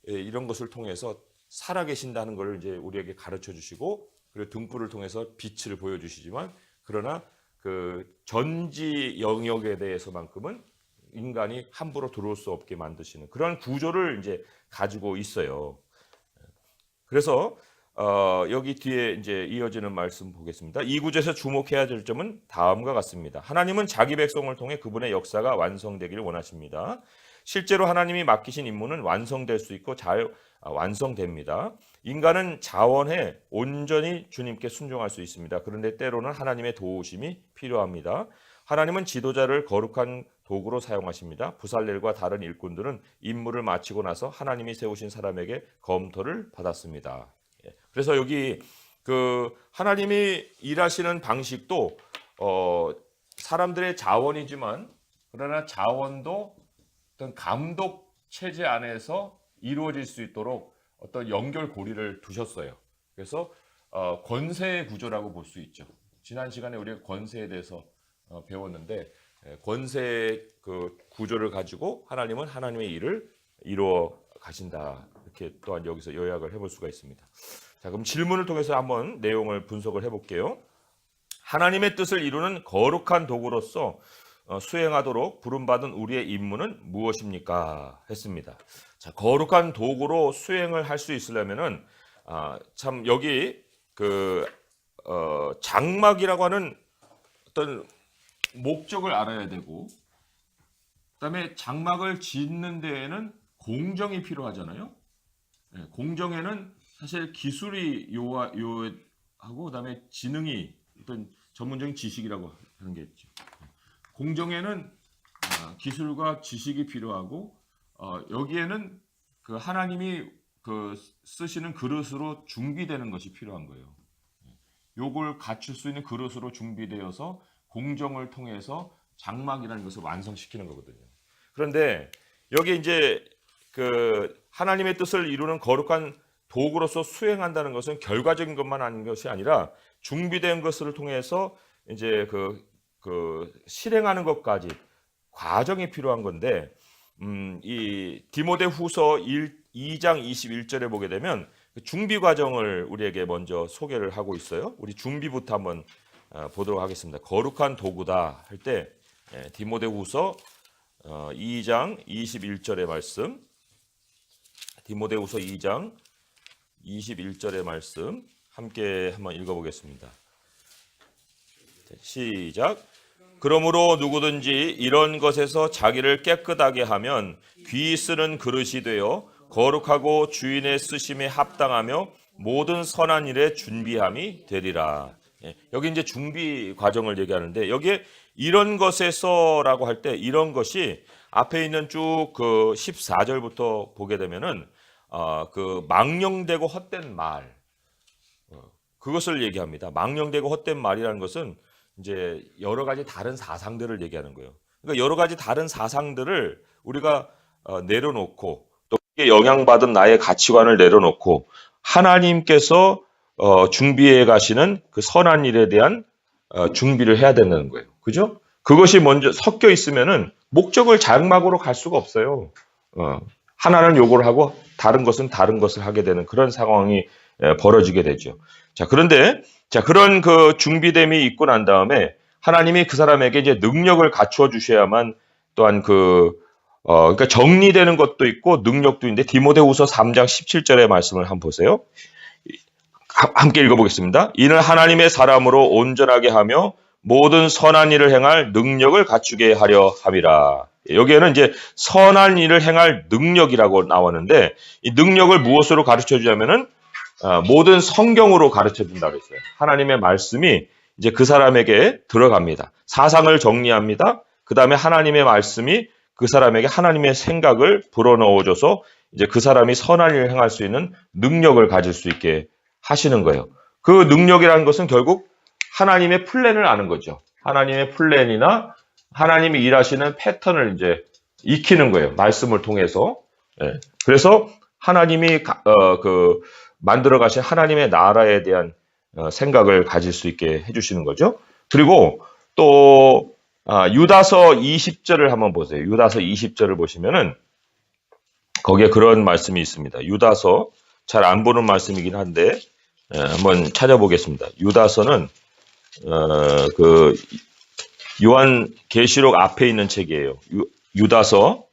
이런 것을 통해서 살아계신다는 것을 이제 우리에게 가르쳐 주시고 그리고 등불을 통해서 빛을 보여주시지만 그러나 그 전지 영역에 대해서만큼은 인간이 함부로 들어올 수 없게 만드시는 그런 구조를 이제 가지고 있어요. 그래서 여기 뒤에 이제 이어지는 말씀 보겠습니다. 이 구절에서 주목해야 될 점은 다음과 같습니다. 하나님은 자기 백성을 통해 그분의 역사가 완성되기를 원하십니다. 실제로 하나님이 맡기신 임무는 완성될 수 있고 잘 완성됩니다. 인간은 자원해 온전히 주님께 순종할 수 있습니다. 그런데 때로는 하나님의 도우심이 필요합니다. 하나님은 지도자를 거룩한 도구로 사용하십니다. 부살렐과 다른 일꾼들은 임무를 마치고 나서 하나님이 세우신 사람에게 검토를 받았습니다. 그래서 여기 그 하나님이 일하시는 방식도 사람들의 자원이지만 그러나 자원도 어떤 감독 체제 안에서 이루어질 수 있도록 어떤 연결고리를 두셨어요. 그래서 권세의 구조라고 볼 수 있죠. 지난 시간에 우리가 권세에 대해서 배웠는데 권세의 그 구조를 가지고 하나님은 하나님의 일을 이루어 가신다. 이렇게 또한 여기서 요약을 해볼 수가 있습니다. 자, 그럼 질문을 통해서 한번 내용을 분석을 해볼게요. 하나님의 뜻을 이루는 거룩한 도구로서 수행하도록 부름받은 우리의 임무는 무엇입니까? 했습니다. 자, 거룩한 도구로 수행을 할 수 있으려면은 참 여기 그 장막이라고 하는 어떤 목적을 알아야 되고, 그다음에 장막을 짓는 데에는 공정이 필요하잖아요. 네, 공정에는 사실 기술이 요하고 그다음에 지능이 어떤 전문적인 지식이라고 하는 게 있죠. 공정에는 기술과 지식이 필요하고 여기에는 그 하나님이 그 쓰시는 그릇으로 준비되는 것이 필요한 거예요. 요걸 갖출 수 있는 그릇으로 준비되어서 공정을 통해서 장막이라는 것을 완성시키는 거거든요. 그런데 여기 이제 그 하나님의 뜻을 이루는 거룩한 도구로서 수행한다는 것은 결과적인 것만 아닌 것이 아니라 준비된 것을 통해서 이제 그 실행하는 것까지 과정이 필요한 건데, 이 디모데후서 2장 21절에 보게 되면 그 준비 과정을 우리에게 먼저 소개를 하고 있어요. 우리 준비부터 한번 보도록 하겠습니다. 거룩한 도구다 할 때 디모데후서 2장 21절의 말씀, 디모데후서 2장 21절의 말씀 함께 한번 읽어보겠습니다. 시작. 그러므로 누구든지 이런 것에서 자기를 깨끗하게 하면 귀 쓰는 그릇이 되어 거룩하고 주인의 쓰심에 합당하며 모든 선한 일에 준비함이 되리라. 여기 이제 준비 과정을 얘기하는데, 여기에 이런 것에서라고 할 때 이런 것이 앞에 있는 쭉 그 14절부터 보게 되면은 그 망령되고 헛된 말, 그것을 얘기합니다. 망령되고 헛된 말이라는 것은 이제 여러 가지 다른 사상들을 얘기하는 거예요. 그러니까 여러 가지 다른 사상들을 우리가 내려놓고, 또 영향받은 나의 가치관을 내려놓고 하나님께서 준비해 가시는 그 선한 일에 대한 준비를 해야 된다는 거예요. 그죠? 그것이 먼저 섞여 있으면은 목적을 장막으로 갈 수가 없어요. 하나는 요구를 하고 다른 것은 다른 것을 하게 되는 그런 상황이 벌어지게 되죠. 자, 그런데 그런 그 준비됨이 있고 난 다음에 하나님이 그 사람에게 이제 능력을 갖추어 주셔야만, 또한 그러니까 정리되는 것도 있고 능력도 있는데, 디모데후서 3장 17절의 말씀을 한번 보세요. 함께 읽어보겠습니다. 이는 하나님의 사람으로 온전하게 하며 모든 선한 일을 행할 능력을 갖추게 하려 함이라. 여기에는 이제 선한 일을 행할 능력이라고 나왔는데, 이 능력을 무엇으로 가르쳐 주냐면은 모든 성경으로 가르쳐 준다고 했어요. 하나님의 말씀이 이제 그 사람에게 들어갑니다. 사상을 정리합니다. 그 다음에 하나님의 말씀이 그 사람에게 하나님의 생각을 불어넣어줘서 이제 그 사람이 선한 일을 행할 수 있는 능력을 가질 수 있게 하시는 거예요. 그 능력이라는 것은 결국 하나님의 플랜을 아는 거죠. 하나님의 플랜이나 하나님이 일하시는 패턴을 이제 익히는 거예요. 말씀을 통해서. 그래서 하나님이 만들어 가신 하나님의 나라에 대한 생각을 가질 수 있게 해주시는 거죠. 그리고 또 유다서 20절을 한번 보세요. 유다서 20절을 보시면은 거기에 그런 말씀이 있습니다. 유다서 잘 안 보는 말씀이긴 한데 한번 찾아보겠습니다. 유다서는 그 요한계시록 앞에 있는 책이에요. 유다서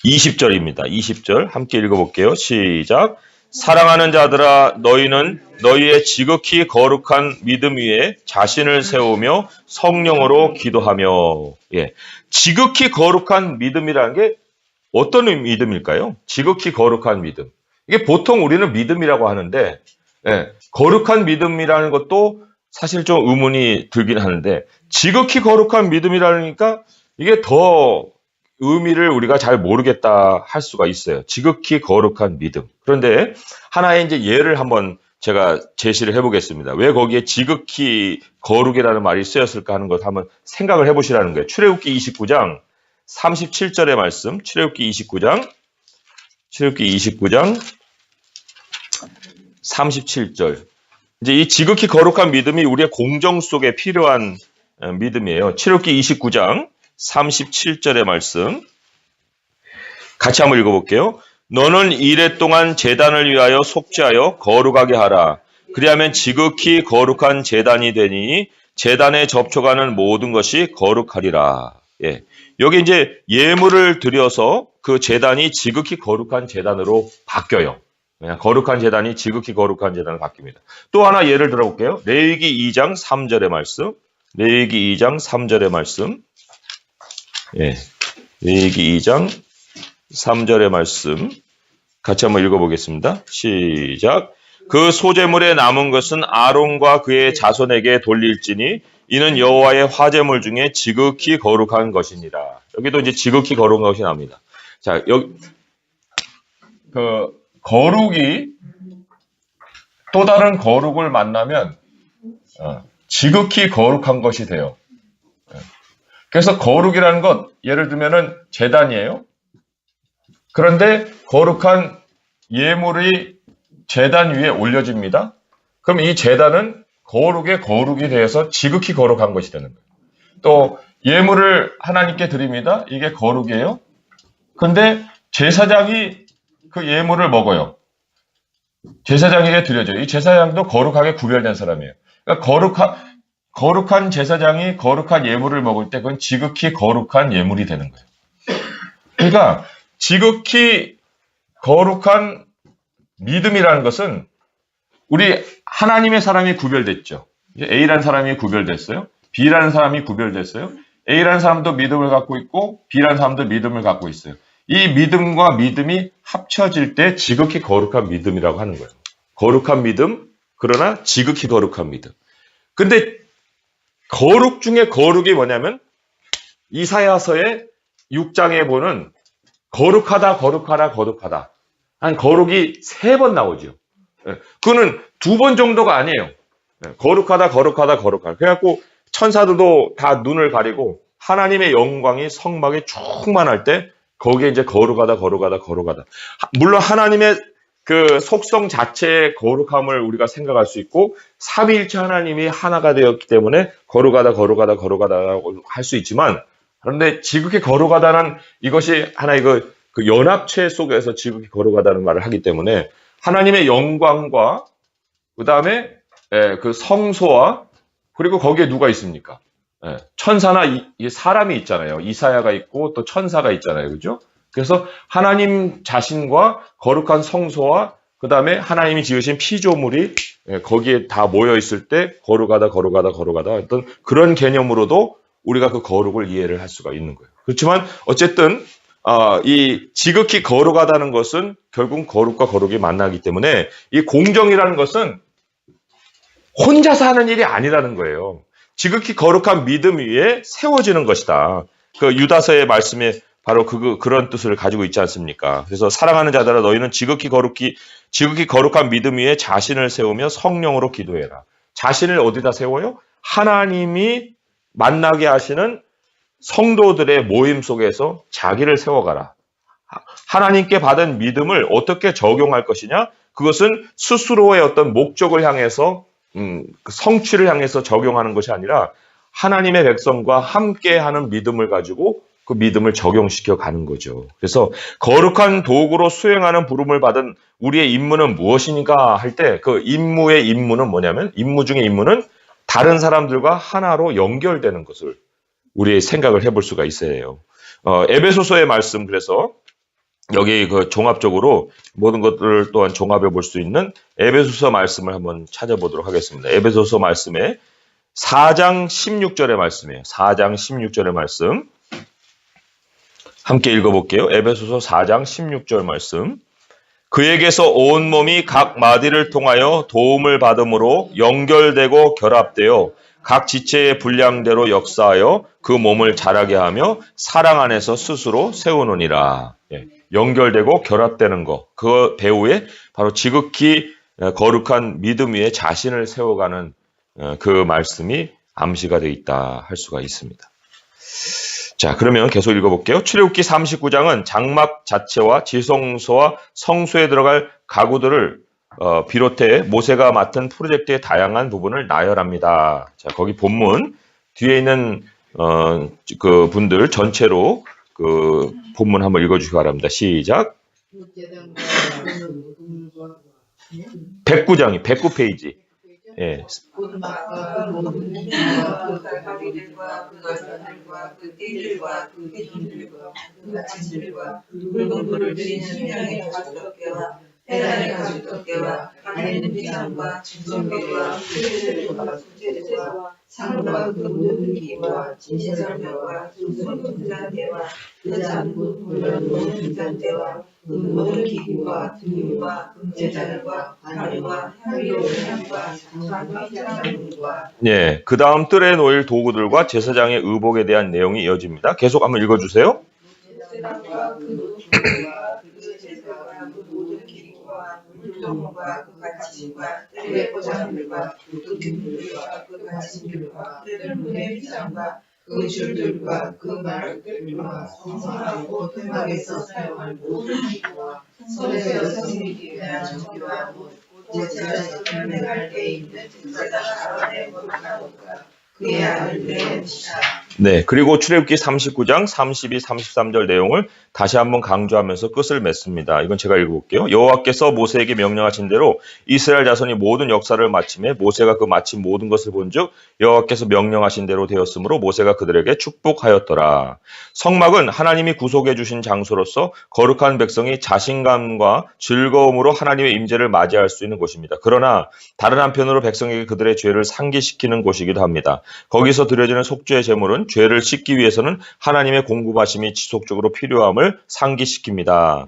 20절입니다. 20절 함께 읽어볼게요. 시작. 사랑하는 자들아, 너희는 너희의 지극히 거룩한 믿음 위에 자신을 세우며 성령으로 기도하며. 지극히 거룩한 믿음이라는 게 어떤 믿음일까요? 지극히 거룩한 믿음. 이게 보통 우리는 믿음이라고 하는데, 거룩한 믿음이라는 것도 사실 좀 의문이 들긴 하는데, 지극히 거룩한 믿음이라니까 이게 더 의미를 우리가 잘 모르겠다 할 수가 있어요. 지극히 거룩한 믿음. 그런데 하나의 이제 예를 한번 제가 제시를 해보겠습니다. 왜 거기에 지극히 거룩이라는 말이 쓰였을까 하는 것 한번 생각을 해보시라는 거예요. 출애굽기 29장 37절의 말씀, 출애굽기 29장 37절. 이제 이 지극히 거룩한 믿음이 우리의 공정 속에 필요한 믿음이에요. 출애굽기 29장 37절의 말씀 같이 한번 읽어볼게요. 너는 이레 동안 제단을 위하여 속죄하여 거룩하게 하라. 그리하면 지극히 거룩한 제단이 되니 제단에 접촉하는 모든 것이 거룩하리라. 여기 이제 예물을 드려서 그 제단이 지극히 거룩한 제단으로 바뀌어요. 거룩한 제단이 지극히 거룩한 제단으로 바뀝니다. 또 하나 예를 들어볼게요. 레위기 2장 3절의 말씀. 레위기 2장 3절의 말씀. 레위기 2장 3절의 말씀 같이 한번 읽어보겠습니다. 시작. 그 소제물에 남은 것은 아론과 그의 자손에게 돌릴지니 이는 여호와의 화제물 중에 지극히 거룩한 것이니라. 여기도 이제 지극히 거룩한 것이 나옵니다. 자, 여기 거룩이 또 다른 거룩을 만나면 지극히 거룩한 것이 돼요. 그래서 거룩이라는 것, 예를 들면은 제단이에요. 그런데 거룩한 예물이 제단 위에 올려집니다. 그럼 이 제단은 거룩의 거룩이 되어서 지극히 거룩한 것이 되는 거예요. 또 예물을 하나님께 드립니다. 이게 거룩이에요. 근데 제사장이 그 예물을 먹어요. 제사장에게 드려져요. 이 제사장도 거룩하게 구별된 사람이에요. 그러니까 거룩한 제사장이 거룩한 예물을 먹을 때 그건 지극히 거룩한 예물이 되는 거예요. 그러니까 지극히 거룩한 믿음이라는 것은 우리 하나님의 사람이 구별됐죠. A라는 사람이 구별됐어요. B라는 사람이 구별됐어요. A라는 사람도 믿음을 갖고 있고 B라는 사람도 믿음을 갖고 있어요. 이 믿음과 믿음이 합쳐질 때 지극히 거룩한 믿음이라고 하는 거예요. 거룩한 믿음, 그러나 지극히 거룩한 믿음. 근데 거룩 중에 거룩이 뭐냐면 이사야서의 6장에 보는 거룩하다, 거룩하다, 거룩하다. 한 거룩이 3번 나오죠. 그거는 2번 정도가 아니에요. 거룩하다, 거룩하다, 거룩하다. 그래갖고 천사들도 다 눈을 가리고 하나님의 영광이 성막에 충만할 때 거기에 이제 거룩하다, 거룩하다, 거룩하다. 물론 하나님의 그 속성 자체의 거룩함을 우리가 생각할 수 있고 삼위일체 하나님이 하나가 되었기 때문에 거룩하다, 거룩하다, 거룩하다라고 할 수 있지만 그런데 지극히 거룩하다는 이것이 하나의 그 연합체 속에서 지극히 거룩하다는 말을 하기 때문에 하나님의 영광과 그 다음에 그 성소와 그리고 거기에 누가 있습니까? 천사나 사람이 있잖아요. 이사야가 있고 또 천사가 있잖아요. 그죠? 그래서 하나님 자신과 거룩한 성소와 그 다음에 하나님이 지으신 피조물이 거기에 다 모여 있을 때 거룩하다, 거룩하다, 거룩하다 어떤 그런 개념으로도 우리가 그 거룩을 이해를 할 수가 있는 거예요. 그렇지만 어쨌든 이 지극히 거룩하다는 것은 결국 거룩과 거룩이 만나기 때문에 이 공정이라는 것은 혼자서 하는 일이 아니라는 거예요. 지극히 거룩한 믿음 위에 세워지는 것이다. 그 유다서의 말씀에 바로 그런 뜻을 가지고 있지 않습니까? 그래서 사랑하는 자들아 너희는 지극히 거룩한 믿음 위에 자신을 세우며 성령으로 기도해라. 자신을 어디다 세워요? 하나님이 만나게 하시는 성도들의 모임 속에서 자기를 세워가라. 하나님께 받은 믿음을 어떻게 적용할 것이냐? 그것은 스스로의 어떤 목적을 향해서 성취를 향해서 적용하는 것이 아니라 하나님의 백성과 함께하는 믿음을 가지고 그 믿음을 적용시켜 가는 거죠. 그래서 거룩한 도구로 수행하는 부름을 받은 우리의 임무는 무엇인가 할 때 그 임무의 임무는 뭐냐면 임무 중에 임무는 다른 사람들과 하나로 연결되는 것을 우리의 생각을 해볼 수가 있어야 해요. 에베소서의 말씀 그래서 여기 그 종합적으로 모든 것들을 또한 종합해 볼 수 있는 에베소서 말씀을 한번 찾아보도록 하겠습니다. 에베소서 말씀에 4장 16절의 말씀이에요. 4장 16절의 말씀 함께 읽어볼게요. 에베소서 4장 16절 말씀. 그에게서 온몸이 각 마디를 통하여 도움을 받음으로 연결되고 결합되어 각 지체의 분량대로 역사하여 그 몸을 자라게 하며 사랑 안에서 스스로 세우느니라. 연결되고 결합되는 것. 그 배후에 바로 지극히 거룩한 믿음 위에 자신을 세워가는 그 말씀이 암시가 되어 있다 할 수가 있습니다. 자, 그러면 계속 읽어볼게요. 출애굽기 39장은 장막 자체와 지성소와 성소에 들어갈 가구들을 비롯해 모세가 맡은 프로젝트의 다양한 부분을 나열합니다. 자, 거기 본문 뒤에 있는 그 분들 전체로 그 본문 한번 읽어주시기 바랍니다. 시작. 109장이 109페이지. 예. 그 다리들과 그 여자들과 그 띠들과 그 기둥들과 그 마침들과 붉은 불을 들이는 향의 가죽덮개와 페란의 가죽덮개와 안에는 휘장과 진정배와 수제들과 상과 그 모든 기와 진실설명과 그 모든 분장대와 그 장군 물론 모든 분장대와 그 모든 기구와 등유와 금제자들과 가루와 향유로운 향과 장과 예, 그 다음 뜰에 놓일 도구들과 제사장의 의복에 대한 내용이 이어집니다. 계속 한번 읽어주세요. 제사장과 그 노조와 그 제사와 그 모든 기구와 물통과 그 받침과 뜰의 포장들과 그 기둥들과 그 받침들과 뜰 문의 휘장과 그 줄들과 그 말들과 성성하고 토막에서 사용할 모든 기구와 손에서 섬기기 위한 정기와 모제가 전에 때 있는 제사장 아론의 못하고가 그의 아들 레위시라. 네, 그리고 출애굽기 39장 32, 33절 내용을 다시 한번 강조하면서 끝을 맺습니다. 이건 제가 읽어볼게요. 여호와께서 모세에게 명령하신 대로 이스라엘 자손이 모든 역사를 마침에 모세가 그 마친 모든 것을 본즉 여호와께서 명령하신 대로 되었으므로 모세가 그들에게 축복하였더라. 성막은 하나님이 구속해 주신 장소로서 거룩한 백성이 자신감과 즐거움으로 하나님의 임재를 맞이할 수 있는 곳입니다. 그러나 다른 한편으로 백성에게 그들의 죄를 상기시키는 곳이기도 합니다. 거기서 드려지는 속죄의 제물은 죄를 씻기 위해서는 하나님의 공급하심이 지속적으로 필요함을 상기시킵니다.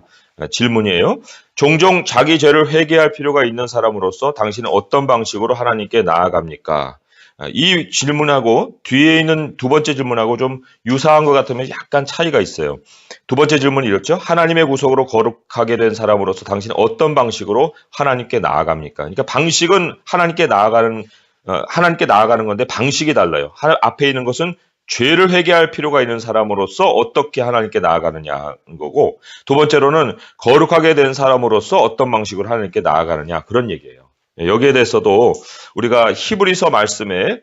질문이에요. 종종 자기 죄를 회개할 필요가 있는 사람으로서 당신은 어떤 방식으로 하나님께 나아갑니까? 이 질문하고 뒤에 있는 두 번째 질문하고 좀 유사한 것 같으면 약간 차이가 있어요. 두 번째 질문이 이렇죠. 하나님의 구속으로 거룩하게 된 사람으로서 당신은 어떤 방식으로 하나님께 나아갑니까? 그러니까 방식은 하나님께 나아가는 건데 방식이 달라요. 앞에 있는 것은 죄를 회개할 필요가 있는 사람으로서 어떻게 하나님께 나아가느냐는 거고, 두 번째로는 거룩하게 된 사람으로서 어떤 방식으로 하나님께 나아가느냐, 그런 얘기예요. 여기에 대해서도 우리가 히브리서 말씀에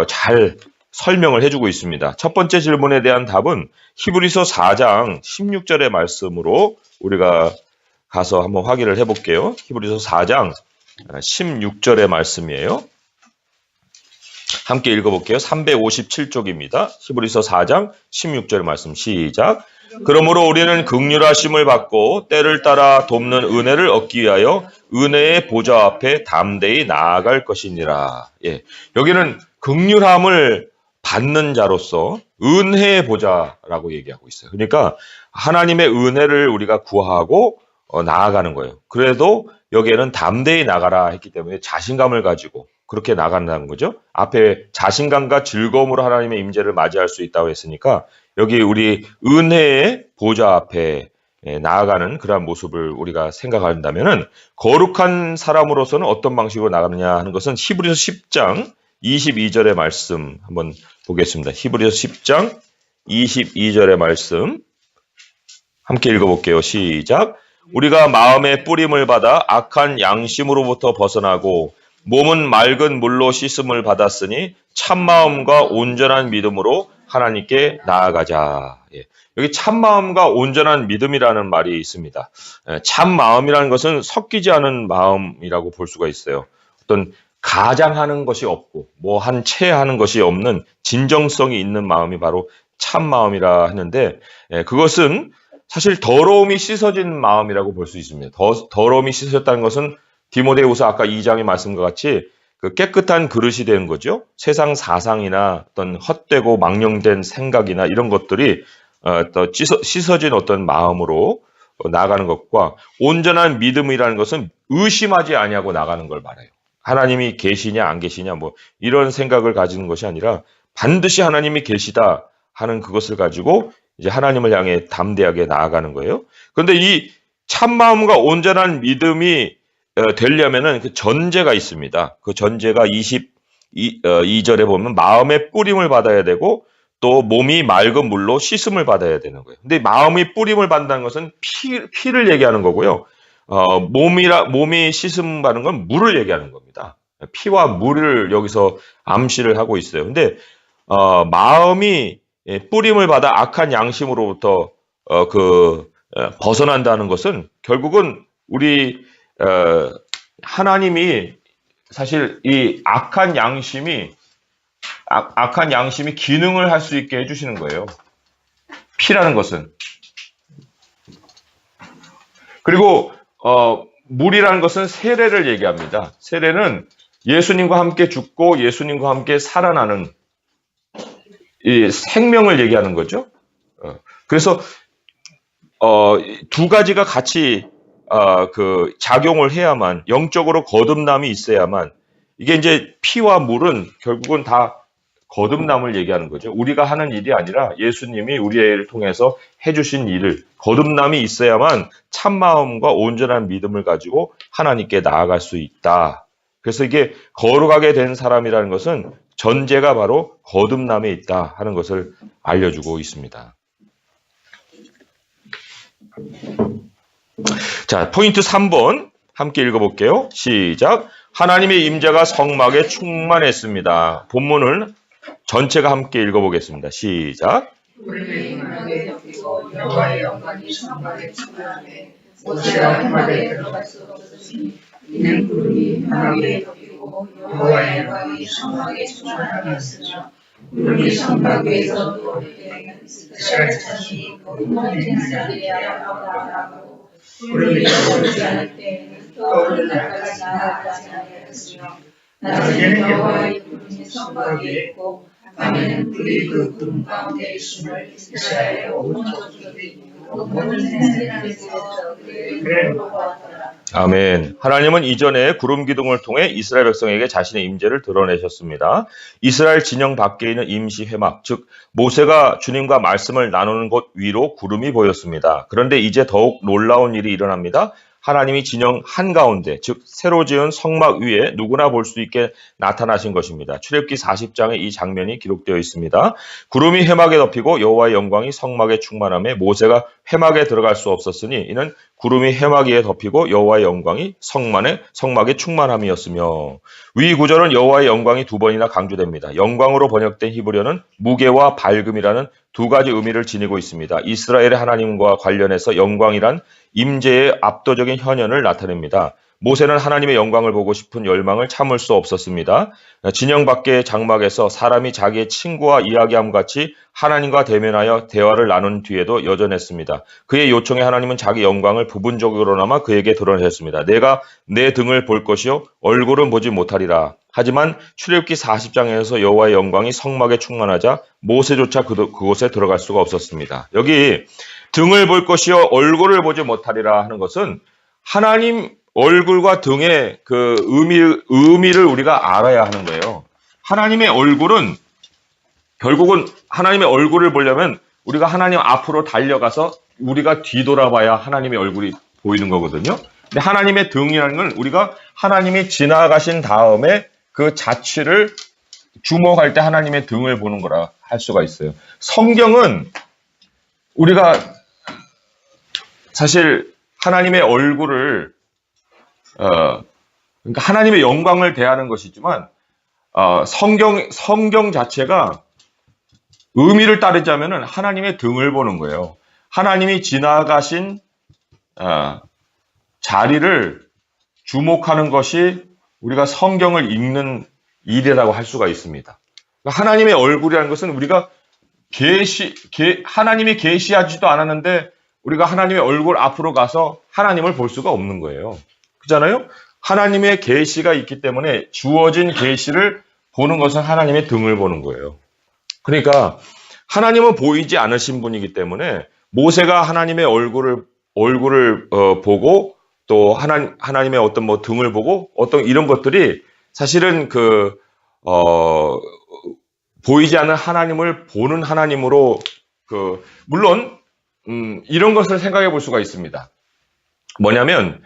잘 설명을 해주고 있습니다. 첫 번째 질문에 대한 답은 히브리서 4장 16절의 말씀으로 우리가 가서 한번 확인을 해볼게요. 히브리서 4장 16절의 말씀이에요. 함께 읽어볼게요. 357쪽입니다. 히브리서 4장 16절의 말씀 시작. 그러므로 우리는 긍휼하심을 받고 때를 따라 돕는 은혜를 얻기 위하여 은혜의 보좌 앞에 담대히 나아갈 것이니라. 예, 여기는 긍휼함을 받는 자로서 은혜의 보좌라고 얘기하고 있어요. 그러니까 하나님의 은혜를 우리가 구하고 나아가는 거예요. 그래도 여기에는 담대히 나가라 했기 때문에 자신감을 가지고 그렇게 나간다는 거죠. 앞에 자신감과 즐거움으로 하나님의 임재를 맞이할 수 있다고 했으니까 여기 우리 은혜의 보좌 앞에 나아가는 그러한 모습을 우리가 생각한다면은 거룩한 사람으로서는 어떤 방식으로 나가느냐 하는 것은 히브리서 10장 22절의 말씀 한번 보겠습니다. 히브리서 10장 22절의 말씀 함께 읽어볼게요. 시작. 우리가 마음의 뿌림을 받아 악한 양심으로부터 벗어나고 몸은 맑은 물로 씻음을 받았으니 참마음과 온전한 믿음으로 하나님께 나아가자. 예. 여기 참마음과 온전한 믿음이라는 말이 있습니다. 참마음이라는 것은 섞이지 않은 마음이라고 볼 수가 있어요. 어떤 가장하는 것이 없고 뭐 한 채 하는 것이 없는 진정성이 있는 마음이 바로 참마음이라 하는데, 그것은 사실 더러움이 씻어진 마음이라고 볼 수 있습니다. 더러움이 씻어졌다는 것은 디모데후서 아까 2장의 말씀과 같이 그 깨끗한 그릇이 되는 거죠. 세상 사상이나 어떤 헛되고 망령된 생각이나 이런 것들이 또 씻어진 어떤 마음으로 나가는 것과 온전한 믿음이라는 것은 의심하지 아니하고 나가는 걸 말해요. 하나님이 계시냐 안 계시냐 뭐 이런 생각을 가지는 것이 아니라 반드시 하나님이 계시다 하는 그것을 가지고 이제 하나님을 향해 담대하게 나아가는 거예요. 그런데 이 참마음과 온전한 믿음이 되려면은 그 전제가 있습니다. 그 전제가 22절에 보면 마음의 뿌림을 받아야 되고 또 몸이 맑은 물로 씻음을 받아야 되는 거예요. 근데 마음이 뿌림을 받는다는 것은 피를 얘기하는 거고요. 몸이 씻음 받는 건 물을 얘기하는 겁니다. 피와 물을 여기서 암시를 하고 있어요. 근데 마음이 뿌림을 받아 악한 양심으로부터 벗어난다는 것은 결국은 우리 하나님이 사실 이 악한 양심이 기능을 할 수 있게 해주시는 거예요. 피라는 것은. 그리고 물이라는 것은 세례를 얘기합니다. 세례는 예수님과 함께 죽고 예수님과 함께 살아나는 이 생명을 얘기하는 거죠. 그래서 두 가지가 같이 작용을 해야만, 영적으로 거듭남이 있어야만, 이게 이제 피와 물은 결국은 다 거듭남을 얘기하는 거죠. 우리가 하는 일이 아니라 예수님이 우리를 통해서 해주신 일을, 거듭남이 있어야만 참마음과 온전한 믿음을 가지고 하나님께 나아갈 수 있다. 그래서 이게 거룩하게 된 사람이라는 것은 전제가 바로 거듭남에 있다 하는 것을 알려주고 있습니다. 자, 포인트 3번 함께 읽어볼게요. 시작. 하나님의 임재가 성막에 충만했습니다. 본문을 전체가 함께 읽어보겠습니다. 시작. 구름이 임하게 덮이고 여호와의 영광이 성막에 충만하매 모세가 해막에 들어갈 수 없으니 이는 구름이 해막에 덮이고 여호와의 영광이 성막에 충만하였으며 구름이 성막 위에서 떠오를 때에는 이스라엘 자손이 모든 사람이 아름다워하고 구름이 떠오르지 않을 때에는 떠오르는 날까지 나아가지 아니하였으며 낮에는 여호와의 구름이 성막 위에 있고 밤에는 불이 그 구름 가운데 있음을 이스라엘의 온 족속이 모든 생사들에서 그를 보았더라. 아멘. 하나님은 이전에 구름 기둥을 통해 이스라엘 백성에게 자신의 임재를 드러내셨습니다. 이스라엘 진영 밖에 있는 임시 회막, 즉 모세가 주님과 말씀을 나누는 곳 위로 구름이 보였습니다. 그런데 이제 더욱 놀라운 일이 일어납니다. 하나님이 진영 한가운데, 즉 새로 지은 성막 위에 누구나 볼 수 있게 나타나신 것입니다. 출애굽기 40장에 이 장면이 기록되어 있습니다. 구름이 회막에 덮이고 여호와의 영광이 성막에 충만하며 모세가 회막에 들어갈 수 없었으니 이는 구름이 회막 위에 덮이고 여호와의 영광이 성막에 충만함이었으며, 위 구절은 여호와의 영광이 두 번이나 강조됩니다. 영광으로 번역된 히브리어는 무게와 밝음이라는 두 가지 의미를 지니고 있습니다. 이스라엘의 하나님과 관련해서 영광이란 임재의 압도적인 현현을 나타냅니다. 모세는 하나님의 영광을 보고 싶은 열망을 참을 수 없었습니다. 진영 밖의 장막에서 사람이 자기의 친구와 이야기함 같이 하나님과 대면하여 대화를 나눈 뒤에도 여전했습니다. 그의 요청에 하나님은 자기 영광을 부분적으로나마 그에게 드러내셨습니다. 내가 내 등을 볼 것이요 얼굴은 보지 못하리라. 하지만 출애굽기 40장에서 여호와의 영광이 성막에 충만하자 모세조차 그곳에 들어갈 수가 없었습니다. 여기 등을 볼 것이요 얼굴을 보지 못하리라 하는 것은 하나님 얼굴과 등의 그 의미를 우리가 알아야 하는 거예요. 하나님의 얼굴은 결국은 하나님의 얼굴을 보려면 우리가 하나님 앞으로 달려가서 우리가 뒤돌아봐야 하나님의 얼굴이 보이는 거거든요. 근데 하나님의 등이라는 건 우리가 하나님이 지나가신 다음에 그 자취를 주목할 때 하나님의 등을 보는 거라 할 수가 있어요. 성경은 우리가 사실 하나님의 얼굴을 그러니까 하나님의 영광을 대하는 것이지만 성경 자체가 의미를 따르자면은 하나님의 등을 보는 거예요. 하나님이 지나가신 자리를 주목하는 것이 우리가 성경을 읽는 일이라고 할 수가 있습니다. 그러니까 하나님의 얼굴이라는 것은 우리가 하나님이 계시하지도 않았는데 우리가 하나님의 얼굴 앞으로 가서 하나님을 볼 수가 없는 거예요. 그렇잖아요? 하나님의 계시가 있기 때문에 주어진 계시를 보는 것은 하나님의 등을 보는 거예요. 그러니까 하나님은 보이지 않으신 분이기 때문에 모세가 하나님의 얼굴을 보고 또 하나님의 어떤 뭐 등을 보고 어떤 이런 것들이 사실은 보이지 않는 하나님을 보는 하나님으로 물론 이런 것을 생각해 볼 수가 있습니다. 뭐냐면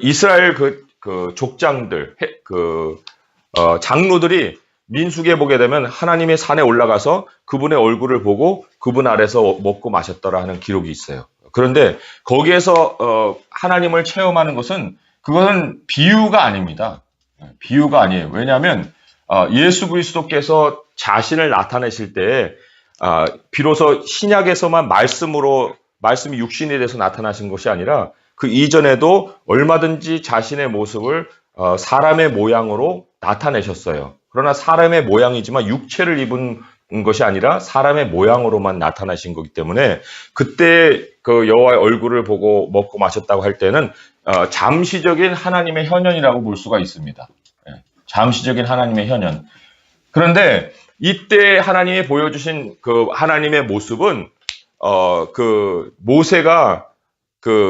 이스라엘 족장들 장로들이 민수기에 보게 되면 하나님의 산에 올라가서 그분의 얼굴을 보고 그분 아래서 먹고 마셨더라 하는 기록이 있어요. 그런데 거기에서 하나님을 체험하는 것은 그것은 비유가 아닙니다. 비유가 아니에요. 왜냐하면 예수 그리스도께서 자신을 나타내실 때 비로소 신약에서만 말씀이 육신이 돼서 나타나신 것이 아니라 그 이전에도 얼마든지 자신의 모습을 사람의 모양으로 나타내셨어요. 그러나 사람의 모양이지만 육체를 입은 것이 아니라 사람의 모양으로만 나타나신 거기 때문에 그때 그 여호와의 얼굴을 보고 먹고 마셨다고 할 때는 잠시적인 하나님의 현현이라고 볼 수가 있습니다. 잠시적인 하나님의 현현. 그런데 이때 하나님이 보여주신 그 하나님의 모습은 모세가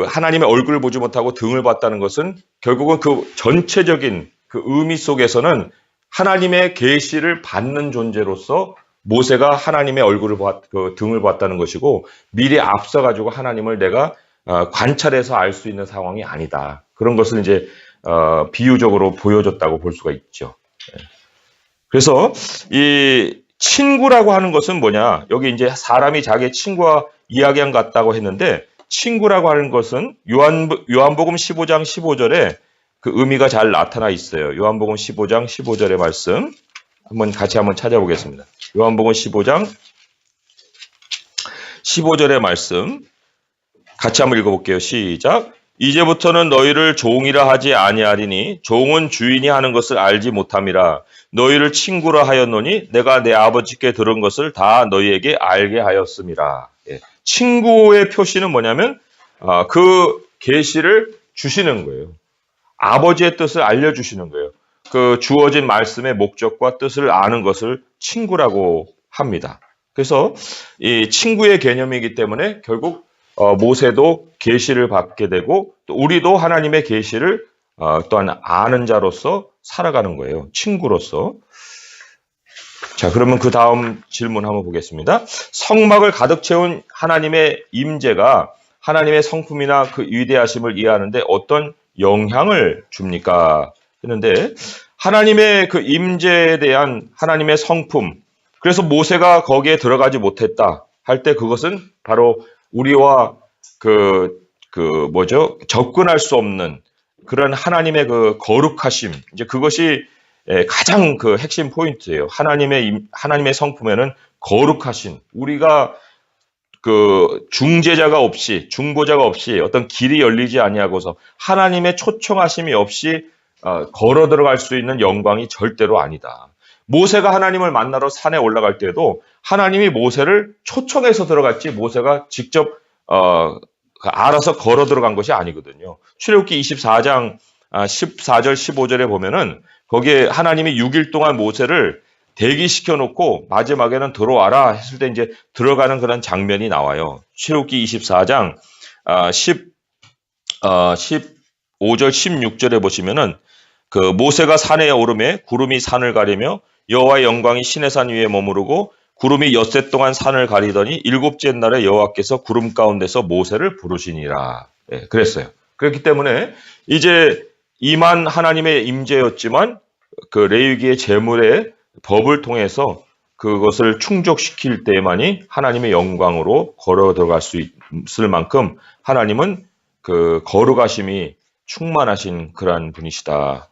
하나님의 얼굴을 보지 못하고 등을 봤다는 것은 결국은 그 전체적인 그 의미 속에서는 하나님의 계시를 받는 존재로서 모세가 하나님의 등을 봤다는 것이고 미리 앞서가지고 하나님을 내가 관찰해서 알 수 있는 상황이 아니다. 그런 것을 이제 비유적으로 보여줬다고 볼 수가 있죠. 그래서 이 친구라고 하는 것은 뭐냐? 여기 이제 사람이 자기 친구와 이야기한 것 같다고 했는데 친구라고 하는 것은 요한복음 15장 15절에 그 의미가 잘 나타나 있어요. 요한복음 15장 15절의 말씀 같이 한번 찾아보겠습니다. 요한복음 15장 15절의 말씀 같이 한번 읽어볼게요. 시작. 이제부터는 너희를 종이라 하지 아니하리니 종은 주인이 하는 것을 알지 못함이라. 너희를 친구라 하였노니 내가 내 아버지께 들은 것을 다 너희에게 알게 하였음이라. 예. 친구의 표시는 뭐냐면 그 계시를 주시는 거예요. 아버지의 뜻을 알려주시는 거예요. 그 주어진 말씀의 목적과 뜻을 아는 것을 친구라고 합니다. 그래서 이 친구의 개념이기 때문에 결국 모세도 계시를 받게 되고 또 우리도 하나님의 계시를 또한 아는 자로서 살아가는 거예요. 친구로서. 자, 그러면 그 다음 질문 한번 보겠습니다. 성막을 가득 채운 하나님의 임재가 하나님의 성품이나 그 위대하심을 이해하는데 어떤 영향을 줍니까? 했는데 하나님의 그 임재에 대한 하나님의 성품, 그래서 모세가 거기에 들어가지 못했다 할 때 그것은 바로 우리와 접근할 수 없는 그런 하나님의 그 거룩하심, 이제 그것이 가장 그 핵심 포인트예요. 하나님의 성품에는 거룩하신, 우리가 그 중보자가 없이 어떤 길이 열리지 아니하고서 하나님의 초청하심이 없이 걸어 들어갈 수 있는 영광이 절대로 아니다. 모세가 하나님을 만나러 산에 올라갈 때도 하나님이 모세를 초청해서 들어갔지 모세가 직접 알아서 걸어 들어간 것이 아니거든요. 출애굽기 24장 14절 15절에 보면은 거기에 하나님이 6일 동안 모세를 대기시켜 놓고 마지막에는 들어와라 했을 때 이제 들어가는 그런 장면이 나와요. 출애굽기 24장 15절 16절에 보시면은 그 모세가 산에 오르매 구름이 산을 가리며 여호와의 영광이 시내산 위에 머무르고 구름이 엿새 동안 산을 가리더니 일곱째 날에 여호와께서 구름 가운데서 모세를 부르시니라. 예, 그랬어요. 그렇기 때문에 이제 이만 하나님의 임재였지만 그 레위기의 제물의 법을 통해서 그것을 충족시킬 때만이 하나님의 영광으로 걸어 들어갈 수 있을 만큼 하나님은 그 거룩하심이 충만하신 그러한 분이시다.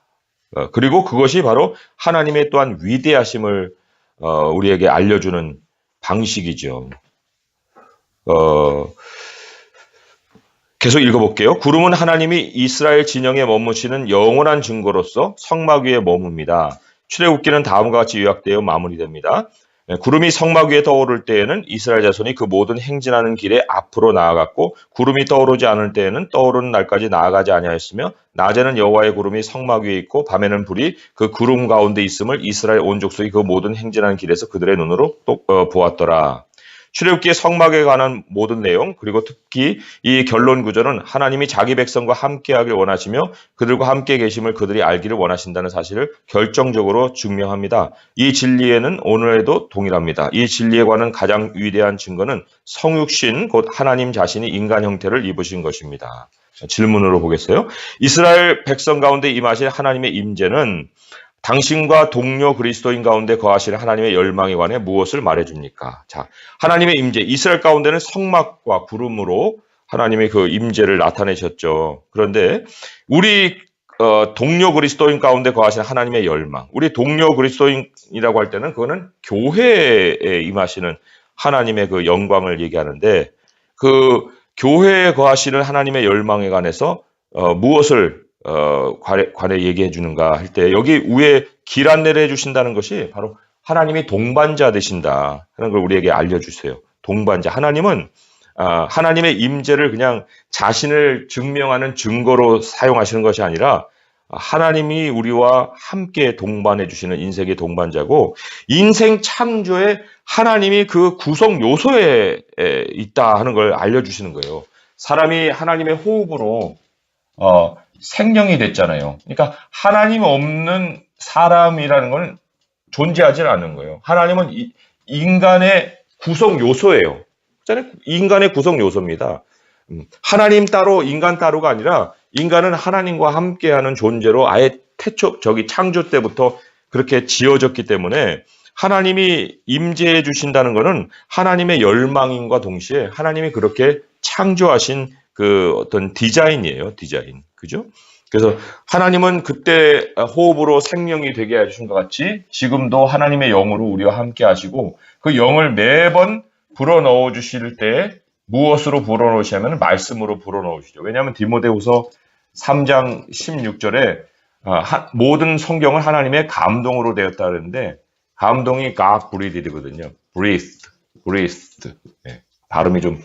그리고 그것이 바로 하나님의 또한 위대하심을 우리에게 알려주는 방식이죠. 계속 읽어볼게요. 구름은 하나님이 이스라엘 진영에 머무시는 영원한 증거로서 성막 위에 머뭅니다. 출애굽기는 다음과 같이 요약되어 마무리됩니다. 구름이 성막 위에 떠오를 때에는 이스라엘 자손이 그 모든 행진하는 길에 앞으로 나아갔고 구름이 떠오르지 않을 때에는 떠오르는 날까지 나아가지 아니하였으며 낮에는 여호와의 구름이 성막 위에 있고 밤에는 불이 그 구름 가운데 있음을 이스라엘 온 족속이 그 모든 행진하는 길에서 그들의 눈으로 또 보았더라. 출애굽기의 성막에 관한 모든 내용, 그리고 특히 이 결론 구절은 하나님이 자기 백성과 함께하길 원하시며 그들과 함께 계심을 그들이 알기를 원하신다는 사실을 결정적으로 증명합니다. 이 진리에는 오늘에도 동일합니다. 이 진리에 관한 가장 위대한 증거는 성육신 곧 하나님 자신이 인간 형태를 입으신 것입니다. 질문으로 보겠어요. 이스라엘 백성 가운데 임하신 하나님의 임재는 당신과 동료 그리스도인 가운데 거하시는 하나님의 열망에 관해 무엇을 말해줍니까? 자, 하나님의 임재, 이스라엘 가운데는 성막과 구름으로 하나님의 그 임재를 나타내셨죠. 그런데 우리 동료 그리스도인 가운데 거하시는 하나님의 열망, 우리 동료 그리스도인이라고 할 때는 그거는 교회에 임하시는 하나님의 그 영광을 얘기하는데 그 교회에 거하시는 하나님의 열망에 관해서 무엇을 관해 얘기해 주는가 할 때 여기 위에 길 안내를 해주신다는 것이 바로 하나님이 동반자 되신다 하는 걸 우리에게 알려주세요. 동반자. 하나님은 하나님의 임재를 그냥 자신을 증명하는 증거로 사용하시는 것이 아니라 하나님이 우리와 함께 동반해 주시는 인생의 동반자고 인생 창조에 하나님이 그 구성 요소에 있다 하는 걸 알려주시는 거예요. 사람이 하나님의 호흡으로 생명이 됐잖아요. 그러니까 하나님 없는 사람이라는 건 존재하지 않는 거예요. 하나님은 인간의 구성 요소예요. 인간의 구성 요소입니다. 하나님 따로 인간 따로가 아니라 인간은 하나님과 함께하는 존재로 아예 창조 때부터 그렇게 지어졌기 때문에 하나님이 임재해 주신다는 것은 하나님의 열망인과 동시에 하나님이 그렇게 창조하신 그 어떤 디자인이에요. 디자인. 그죠? 그래서 하나님은 그때 호흡으로 생명이 되게 해주신 것 같이 지금도 하나님의 영으로 우리와 함께 하시고 그 영을 매번 불어넣어 주실 때 무엇으로 불어넣으시냐면 말씀으로 불어넣으시죠. 왜냐하면 디모데후서 3장 16절에 모든 성경은 하나님의 감동으로 되었다 그러는데 감동이 God breathed이거든요. breathed. 네, 발음이 좀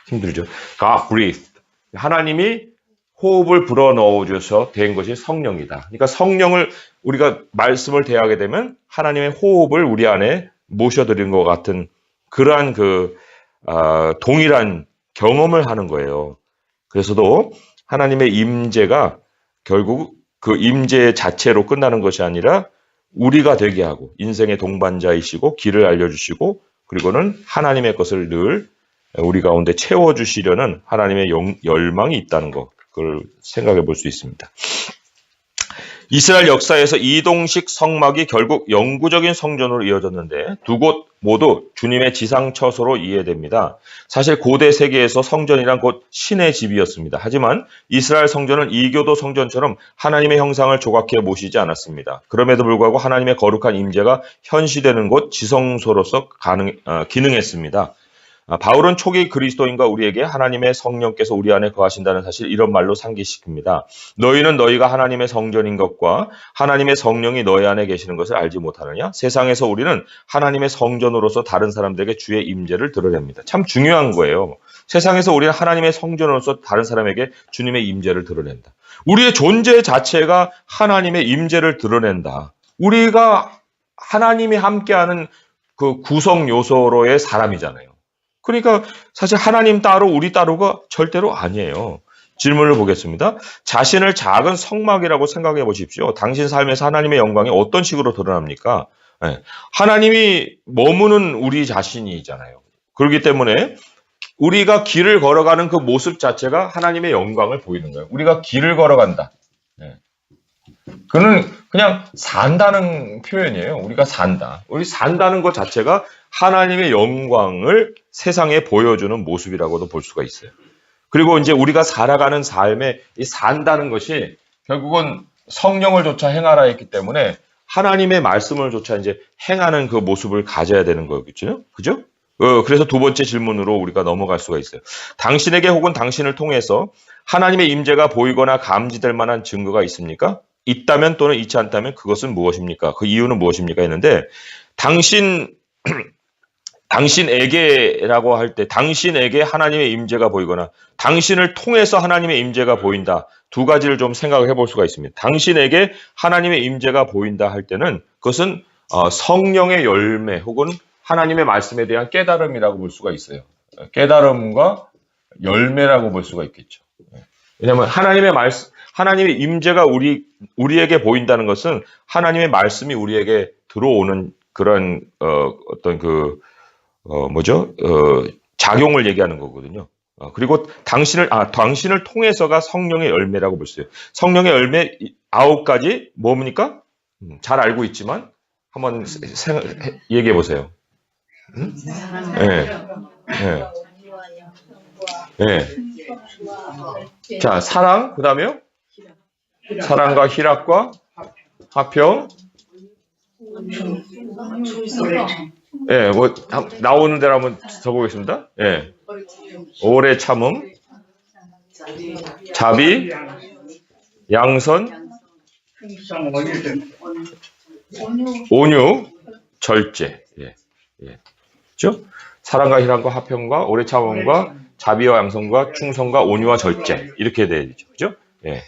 힘들죠. God breathed. 하나님이 호흡을 불어넣어 주셔서 된 것이 성령이다. 그러니까 성령을 우리가 말씀을 대하게 되면 하나님의 호흡을 우리 안에 모셔드린 것 같은 그러한 동일한 경험을 하는 거예요. 그래서도 하나님의 임재가 결국 그 임재 자체로 끝나는 것이 아니라 우리가 되게 하고 인생의 동반자이시고 길을 알려주시고 그리고는 하나님의 것을 늘 우리 가운데 채워주시려는 하나님의 열망이 있다는 것, 그걸 생각해 볼 수 있습니다. 이스라엘 역사에서 이동식 성막이 결국 영구적인 성전으로 이어졌는데 두 곳 모두 주님의 지상처소로 이해됩니다. 사실 고대 세계에서 성전이란 곧 신의 집이었습니다. 하지만 이스라엘 성전은 이교도 성전처럼 하나님의 형상을 조각해 모시지 않았습니다. 그럼에도 불구하고 하나님의 거룩한 임재가 현시되는 곳 지성소로서 기능했습니다. 바울은 초기 그리스도인과 우리에게 하나님의 성령께서 우리 안에 거하신다는 사실 이런 말로 상기시킵니다. 너희는 너희가 하나님의 성전인 것과 하나님의 성령이 너희 안에 계시는 것을 알지 못하느냐? 세상에서 우리는 하나님의 성전으로서 다른 사람들에게 주의 임재를 드러냅니다. 참 중요한 거예요. 세상에서 우리는 하나님의 성전으로서 다른 사람에게 주님의 임재를 드러낸다. 우리의 존재 자체가 하나님의 임재를 드러낸다. 우리가 하나님이 함께하는 그 구성 요소로의 사람이잖아요. 그러니까 사실 하나님 따로 우리 따로가 절대로 아니에요. 질문을 보겠습니다. 자신을 작은 성막이라고 생각해 보십시오. 당신 삶에서 하나님의 영광이 어떤 식으로 드러납니까? 네. 하나님이 머무는 우리 자신이잖아요. 그렇기 때문에 우리가 길을 걸어가는 그 모습 자체가 하나님의 영광을 보이는 거예요. 우리가 길을 걸어간다. 네. 그는 그냥 산다는 표현이에요. 우리가 산다. 우리 산다는 것 자체가 하나님의 영광을 세상에 보여주는 모습이라고도 볼 수가 있어요. 그리고 이제 우리가 살아가는 삶에 이 산다는 것이 결국은 성령을 조차 행하라 했기 때문에 하나님의 말씀을 조차 이제 행하는 그 모습을 가져야 되는 거겠죠. 그죠? 그래서 두 번째 질문으로 우리가 넘어갈 수가 있어요. 당신에게 혹은 당신을 통해서 하나님의 임재가 보이거나 감지될 만한 증거가 있습니까? 있다면 또는 있지 않다면 그것은 무엇입니까? 그 이유는 무엇입니까? 했는데 당신에게라고 할 때 당신에게 하나님의 임재가 보이거나 당신을 통해서 하나님의 임재가 보인다. 두 가지를 좀 생각을 해볼 수가 있습니다. 당신에게 하나님의 임재가 보인다 할 때는 그것은 성령의 열매 혹은 하나님의 말씀에 대한 깨달음이라고 볼 수가 있어요. 깨달음과 열매라고 볼 수가 있겠죠. 왜냐하면 하나님의 임재가 우리에게 보인다는 것은 하나님의 말씀이 우리에게 들어오는 그런 어떤 작용을 얘기하는 거거든요. 그리고 당신을 통해서가 성령의 열매라고 볼 수 있어요. 성령의 열매 9가지 뭡니까? 잘 알고 있지만 한번 얘기해 보세요. 네. 자, 사랑, 그 다음에요? 사랑과 희락과 화평. 예, 나오는 대로 한번 써보겠습니다. 예. 오래 참음, 자비, 양선, 온유, 절제. 예. 그죠? 사랑과 희락과 화평과 오래 참음과 자비와 양선과 충성과 온유와 절제. 이렇게 돼야 되죠. 그죠? 예.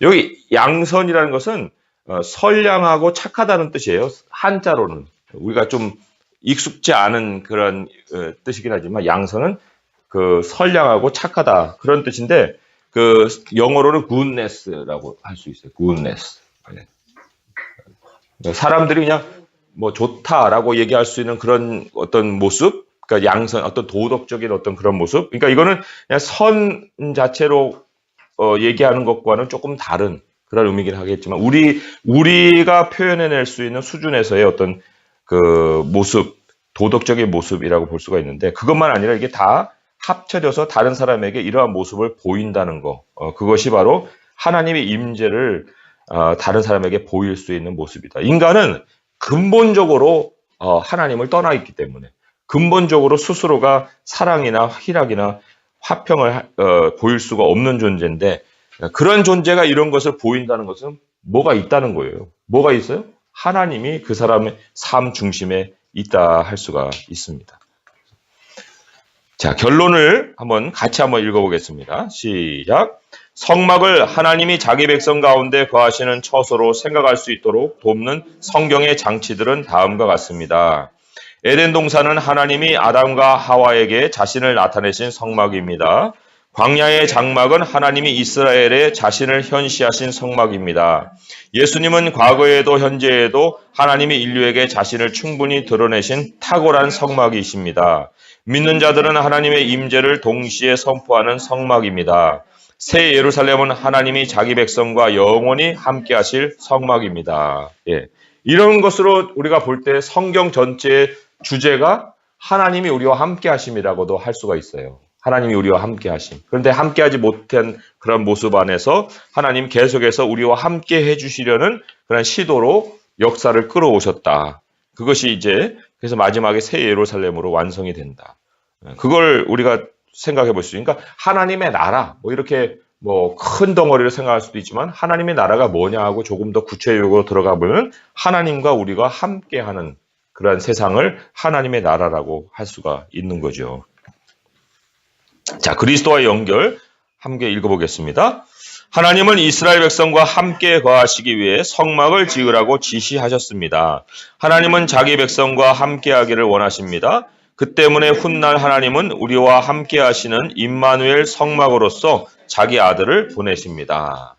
여기 양선이라는 것은 선량하고 착하다는 뜻이에요. 한자로는. 우리가 좀 익숙지 않은 그런 뜻이긴 하지만 양선은 그 선량하고 착하다 그런 뜻인데 그 영어로는 goodness라고 할 수 있어요. goodness. 사람들이 그냥 뭐 좋다라고 얘기할 수 있는 그런 어떤 모습, 그러니까 양선, 어떤 도덕적인 어떤 그런 모습. 그러니까 이거는 그냥 선 자체로 얘기하는 것과는 조금 다른 그런 의미긴 하겠지만 우리가 표현해낼 수 있는 수준에서의 어떤 그 모습, 도덕적인 모습이라고 볼 수가 있는데 그것만 아니라 이게 다 합쳐져서 다른 사람에게 이러한 모습을 보인다는 거. 그것이 바로 하나님의 임재를 다른 사람에게 보일 수 있는 모습이다. 인간은 근본적으로 하나님을 떠나 있기 때문에 근본적으로 스스로가 사랑이나 희락이나 화평을 보일 수가 없는 존재인데 그런 존재가 이런 것을 보인다는 것은 뭐가 있다는 거예요. 뭐가 있어요? 하나님이 그 사람의 삶 중심에 있다 할 수가 있습니다. 자, 결론을 같이 한번 읽어보겠습니다. 시작. 성막을 하나님이 자기 백성 가운데 거하시는 처소로 생각할 수 있도록 돕는 성경의 장치들은 다음과 같습니다. 에덴 동산은 하나님이 아담과 하와에게 자신을 나타내신 성막입니다. 광야의 장막은 하나님이 이스라엘에 자신을 현시하신 성막입니다. 예수님은 과거에도 현재에도 하나님이 인류에게 자신을 충분히 드러내신 탁월한 성막이십니다. 믿는 자들은 하나님의 임재를 동시에 선포하는 성막입니다. 새 예루살렘은 하나님이 자기 백성과 영원히 함께 하실 성막입니다. 예. 이런 것으로 우리가 볼 때 성경 전체의 주제가 하나님이 우리와 함께 하심이라고도 할 수가 있어요. 하나님이 우리와 함께 하심. 그런데 함께 하지 못한 그런 모습 안에서 하나님 계속해서 우리와 함께 해주시려는 그런 시도로 역사를 끌어오셨다. 그것이 이제 그래서 마지막에 새 예루살렘으로 완성이 된다. 그걸 우리가 생각해 볼 수 있으니까 하나님의 나라 이렇게 큰 덩어리를 생각할 수도 있지만 하나님의 나라가 뭐냐 하고 조금 더 구체적으로 들어가 보면 하나님과 우리가 함께하는 그러한 세상을 하나님의 나라라고 할 수가 있는 거죠. 자, 그리스도와의 연결 함께 읽어보겠습니다. 하나님은 이스라엘 백성과 함께 거하시기 위해 성막을 지으라고 지시하셨습니다. 하나님은 자기 백성과 함께 하기를 원하십니다. 그 때문에 훗날 하나님은 우리와 함께 하시는 임마누엘 성막으로서 자기 아들을 보내십니다.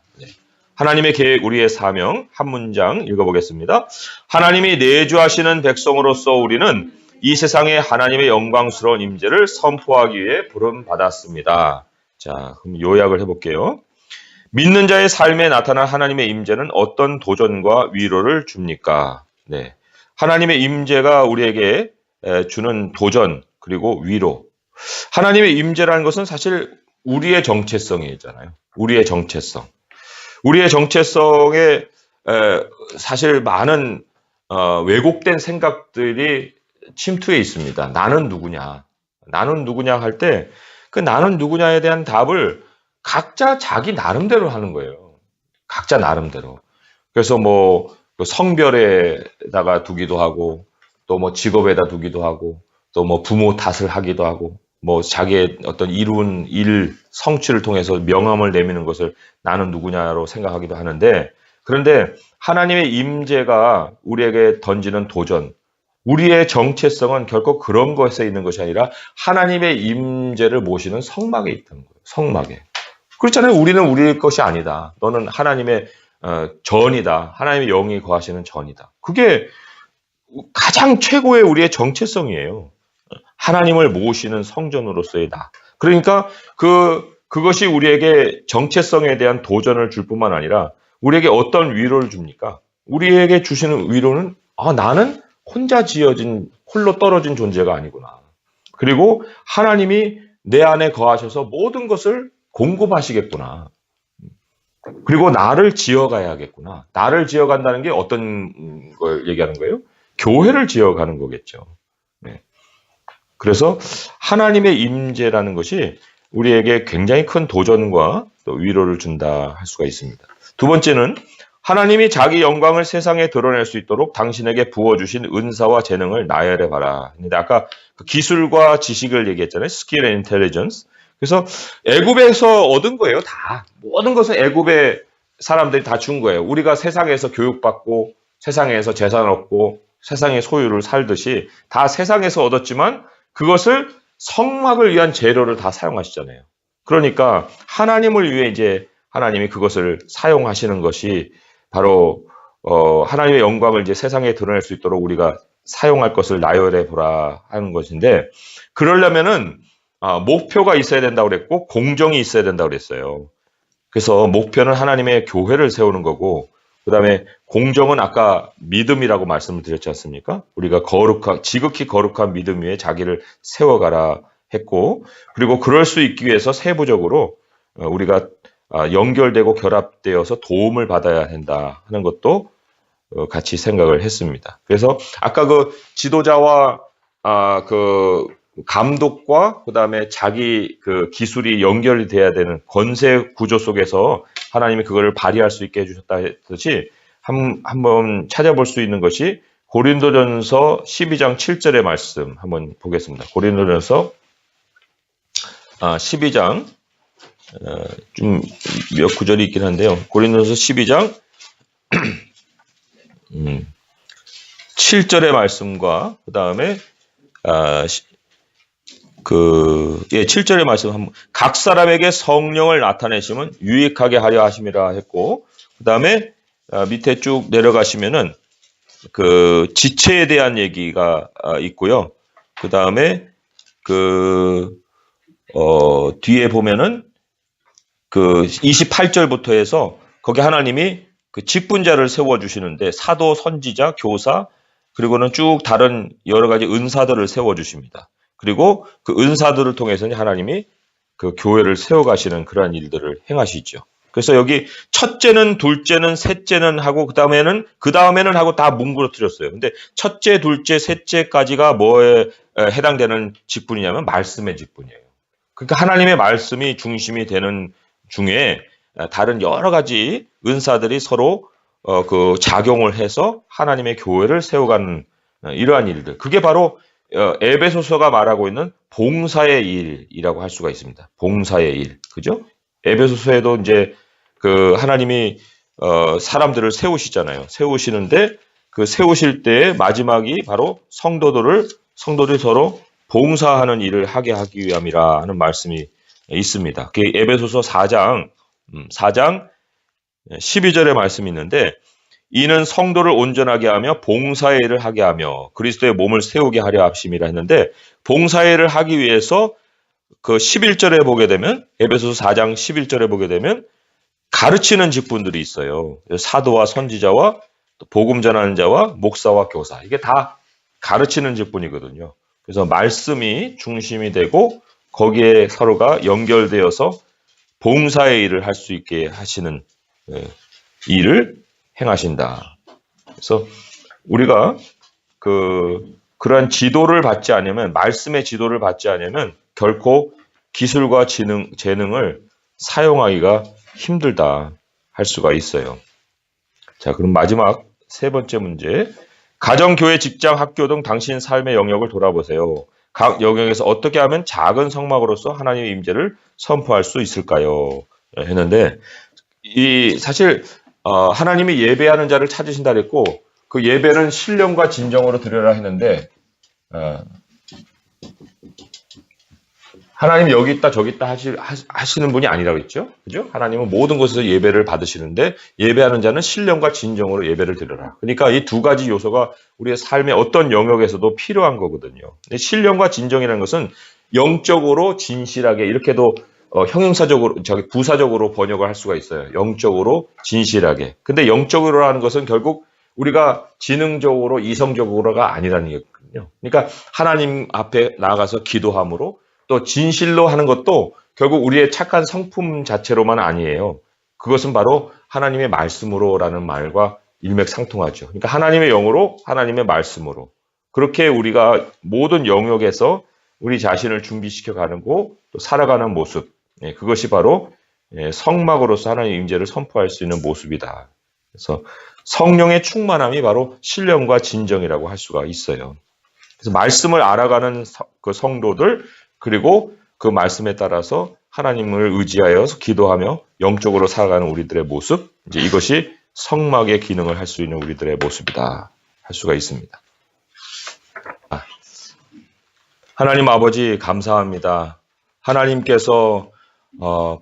하나님의 계획, 우리의 사명, 한 문장 읽어보겠습니다. 하나님이 내주하시는 백성으로서 우리는 이 세상에 하나님의 영광스러운 임재를 선포하기 위해 부름받았습니다. 자, 그럼 요약을 해볼게요. 믿는 자의 삶에 나타난 하나님의 임재는 어떤 도전과 위로를 줍니까? 네, 하나님의 임재가 우리에게 주는 도전 그리고 위로. 하나님의 임재라는 것은 사실 우리의 정체성이잖아요. 우리의 정체성. 우리의 정체성에 사실 많은 왜곡된 생각들이 침투해 있습니다. 나는 누구냐? 나는 누구냐 할 때 그 나는 누구냐에 대한 답을 각자 자기 나름대로 하는 거예요. 각자 나름대로. 그래서 성별에다가 두기도 하고 또 직업에다 두기도 하고 또 부모 탓을 하기도 하고 자기의 어떤 이룬 일 성취를 통해서 명함을 내미는 것을 나는 누구냐로 생각하기도 하는데 그런데 하나님의 임재가 우리에게 던지는 도전 우리의 정체성은 결코 그런 것에 있는 것이 아니라 하나님의 임재를 모시는 성막에 있다는 거예요. 성막에. 그렇잖아요. 우리는 우리의 것이 아니다. 너는 하나님의 전이다. 하나님의 영이 거하시는 전이다. 그게 가장 최고의 우리의 정체성이에요. 하나님을 모시는 성전으로서의 나. 그러니까 그것이 우리에게 정체성에 대한 도전을 줄 뿐만 아니라 우리에게 어떤 위로를 줍니까? 우리에게 주시는 위로는 나는 혼자 지어진 홀로 떨어진 존재가 아니구나. 그리고 하나님이 내 안에 거하셔서 모든 것을 공급하시겠구나. 그리고 나를 지어가야겠구나. 나를 지어간다는 게 어떤 걸 얘기하는 거예요? 교회를 지어가는 거겠죠. 네. 그래서 하나님의 임재라는 것이 우리에게 굉장히 큰 도전과 또 위로를 준다 할 수가 있습니다. 두 번째는 하나님이 자기 영광을 세상에 드러낼 수 있도록 당신에게 부어주신 은사와 재능을 나열해 봐라. 근데 아까 그 기술과 지식을 얘기했잖아요. Skill and Intelligence. 그래서 애굽에서 얻은 거예요. 다. 모든 것은 애굽의 사람들이 다 준 거예요. 우리가 세상에서 교육받고 세상에서 재산 얻고 세상의 소유를 살듯이 다 세상에서 얻었지만 그것을 성막을 위한 재료를 다 사용하시잖아요. 그러니까 하나님을 위해 이제 하나님이 그것을 사용하시는 것이 바로 하나님의 영광을 이제 세상에 드러낼 수 있도록 우리가 사용할 것을 나열해 보라 하는 것인데 그러려면은 목표가 있어야 된다고 그랬고 공정이 있어야 된다고 그랬어요. 그래서 목표는 하나님의 교회를 세우는 거고, 그 다음에 공정은 아까 믿음이라고 말씀을 드렸지 않습니까? 우리가 지극히 거룩한 믿음 위에 자기를 세워가라 했고, 그리고 그럴 수 있기 위해서 세부적으로 우리가 연결되고 결합되어서 도움을 받아야 한다 하는 것도 같이 생각을 했습니다. 그래서 아까 그 지도자와 그 감독과 그 다음에 자기 그 기술이 연결이 돼야 되는 권세 구조 속에서 하나님이 그거를 발휘할 수 있게 해주셨다 했듯이 한번 찾아볼 수 있는 것이 고린도전서 12장 7절의 말씀 한번 보겠습니다. 고린도전서 12장 좀 몇 구절이 있긴 한데요. 고린도전서 12장 7절의 말씀과 그 다음에 7절의 말씀 각 사람에게 성령을 나타내시면 유익하게 하려 하심이라 했고, 그 다음에 밑에 쭉 내려가시면은 그 지체에 대한 얘기가 있고요. 그 다음에 뒤에 보면은 그 28절부터 해서 거기 하나님이 그 직분자를 세워주시는데 사도, 선지자, 교사, 그리고는 쭉 다른 여러 가지 은사들을 세워주십니다. 그리고 그 은사들을 통해서는 하나님이 그 교회를 세워가시는 그러한 일들을 행하시죠. 그래서 여기 첫째는, 둘째는, 셋째는 하고 그 다음에는 하고 다 뭉그러뜨렸어요. 근데 첫째, 둘째, 셋째까지가 뭐에 해당되는 직분이냐면 말씀의 직분이에요. 그러니까 하나님의 말씀이 중심이 되는 중에 다른 여러 가지 은사들이 서로 그 작용을 해서 하나님의 교회를 세워가는 이러한 일들. 그게 바로 에베소서가 말하고 있는 봉사의 일이라고 할 수가 있습니다. 봉사의 일. 그죠? 에베소서에도 이제 그 하나님이 사람들을 세우시잖아요. 세우시는데 그 세우실 때의 마지막이 바로 성도들이 서로 봉사하는 일을 하게 하기 위함이라 하는 말씀이 있습니다. 그 에베소서 4장 12절의 말씀이 있는데, 이는 성도를 온전하게 하며 봉사의 일을 하게 하며 그리스도의 몸을 세우게 하려 하심이라 했는데, 봉사의 일을 하기 위해서 그 11절에 보게 되면, 에베소서 4장 11절에 보게 되면 가르치는 직분들이 있어요. 사도와 선지자와 또 복음 전하는 자와 목사와 교사, 이게 다 가르치는 직분이거든요. 그래서 말씀이 중심이 되고 거기에 서로가 연결되어서 봉사의 일을 할 수 있게 하시는 일을 행하신다. 그래서 우리가 그러한 지도를 받지 않으면, 말씀의 지도를 받지 않으면 결코 기술과 재능을 사용하기가 힘들다 할 수가 있어요. 자, 그럼 마지막 세 번째 문제. 가정, 교회, 직장, 학교 등 당신 삶의 영역을 돌아보세요. 각 영역에서 어떻게 하면 작은 성막으로서 하나님의 임재를 선포할 수 있을까요? 했는데, 사실 하나님이 예배하는 자를 찾으신다 그랬고, 그 예배는 신령과 진정으로 드려라 했는데, 하나님이 여기 있다 저기 있다 하시는 분이 아니라고 했죠. 그죠? 하나님은 모든 곳에서 예배를 받으시는데, 예배하는 자는 신령과 진정으로 예배를 드려라. 그러니까 이 두 가지 요소가 우리의 삶의 어떤 영역에서도 필요한 거거든요. 근데 신령과 진정이라는 것은 영적으로 진실하게, 이렇게도 형용사적으로, 부사적으로 번역을 할 수가 있어요. 영적으로 진실하게. 근데 영적으로 하는 것은 결국 우리가 지능적으로, 이성적으로가 아니라는 얘기거든요. 그러니까 하나님 앞에 나아가서 기도함으로, 또 진실로 하는 것도 결국 우리의 착한 성품 자체로만 아니에요. 그것은 바로 하나님의 말씀으로라는 말과 일맥상통하죠. 그러니까 하나님의 영으로, 하나님의 말씀으로. 그렇게 우리가 모든 영역에서 우리 자신을 준비시켜 가는 거, 또 살아가는 모습. 그것이 바로 성막으로서 하나님의 임재를 선포할 수 있는 모습이다. 그래서 성령의 충만함이 바로 신령과 진정이라고 할 수가 있어요. 그래서 말씀을 알아가는 그 성도들, 그리고 그 말씀에 따라서 하나님을 의지하여서 기도하며 영적으로 살아가는 우리들의 모습, 이제 이것이 성막의 기능을 할 수 있는 우리들의 모습이다 할 수가 있습니다. 하나님 아버지 감사합니다. 하나님께서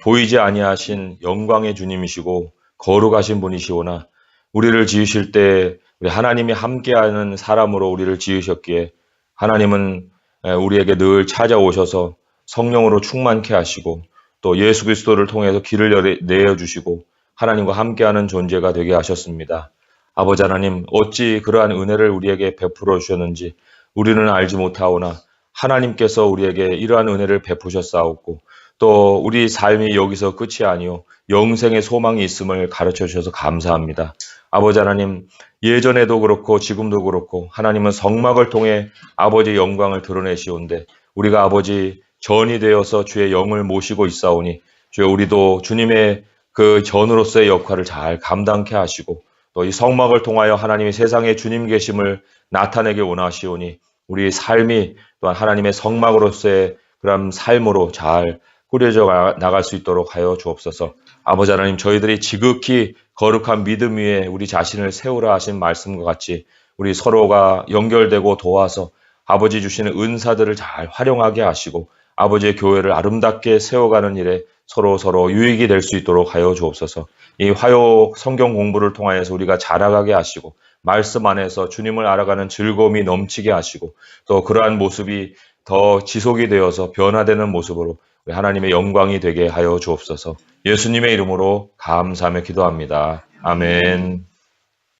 보이지 아니하신 영광의 주님이시고 거룩하신 분이시오나, 우리를 지으실 때 우리 하나님이 함께하는 사람으로 우리를 지으셨기에 하나님은 우리에게 늘 찾아오셔서 성령으로 충만케 하시고, 또 예수 그리스도를 통해서 길을 내어주시고 하나님과 함께하는 존재가 되게 하셨습니다. 아버지 하나님, 어찌 그러한 은혜를 우리에게 베풀어 주셨는지 우리는 알지 못하오나 하나님께서 우리에게 이러한 은혜를 베푸셨사옵고 또 우리 삶이 여기서 끝이 아니오 영생의 소망이 있음을 가르쳐 주셔서 감사합니다. 아버지 하나님, 예전에도 그렇고 지금도 그렇고 하나님은 성막을 통해 아버지의 영광을 드러내시온데 우리가 아버지 전이 되어서 주의 영을 모시고 있사오니 주여 우리도 주님의 그 전으로서의 역할을 잘 감당케 하시고 또 이 성막을 통하여 하나님이 세상에 주님 계심을 나타내게 원하시오니 우리 삶이 또한 하나님의 성막으로서의 그런 삶으로 잘 꾸려져 나갈 수 있도록 하여 주옵소서. 아버지 하나님, 저희들이 지극히 거룩한 믿음 위에 우리 자신을 세우라 하신 말씀과 같이 우리 서로가 연결되고 도와서 아버지 주시는 은사들을 잘 활용하게 하시고 아버지의 교회를 아름답게 세워가는 일에 서로 유익이 될 수 있도록 하여 주옵소서. 이 화요 성경 공부를 통하여서 우리가 자라가게 하시고 말씀 안에서 주님을 알아가는 즐거움이 넘치게 하시고 또 그러한 모습이 더 지속이 되어서 변화되는 모습으로 우리 하나님의 영광이 되게 하여 주옵소서. 예수님의 이름으로 감사하며 기도합니다. 아멘.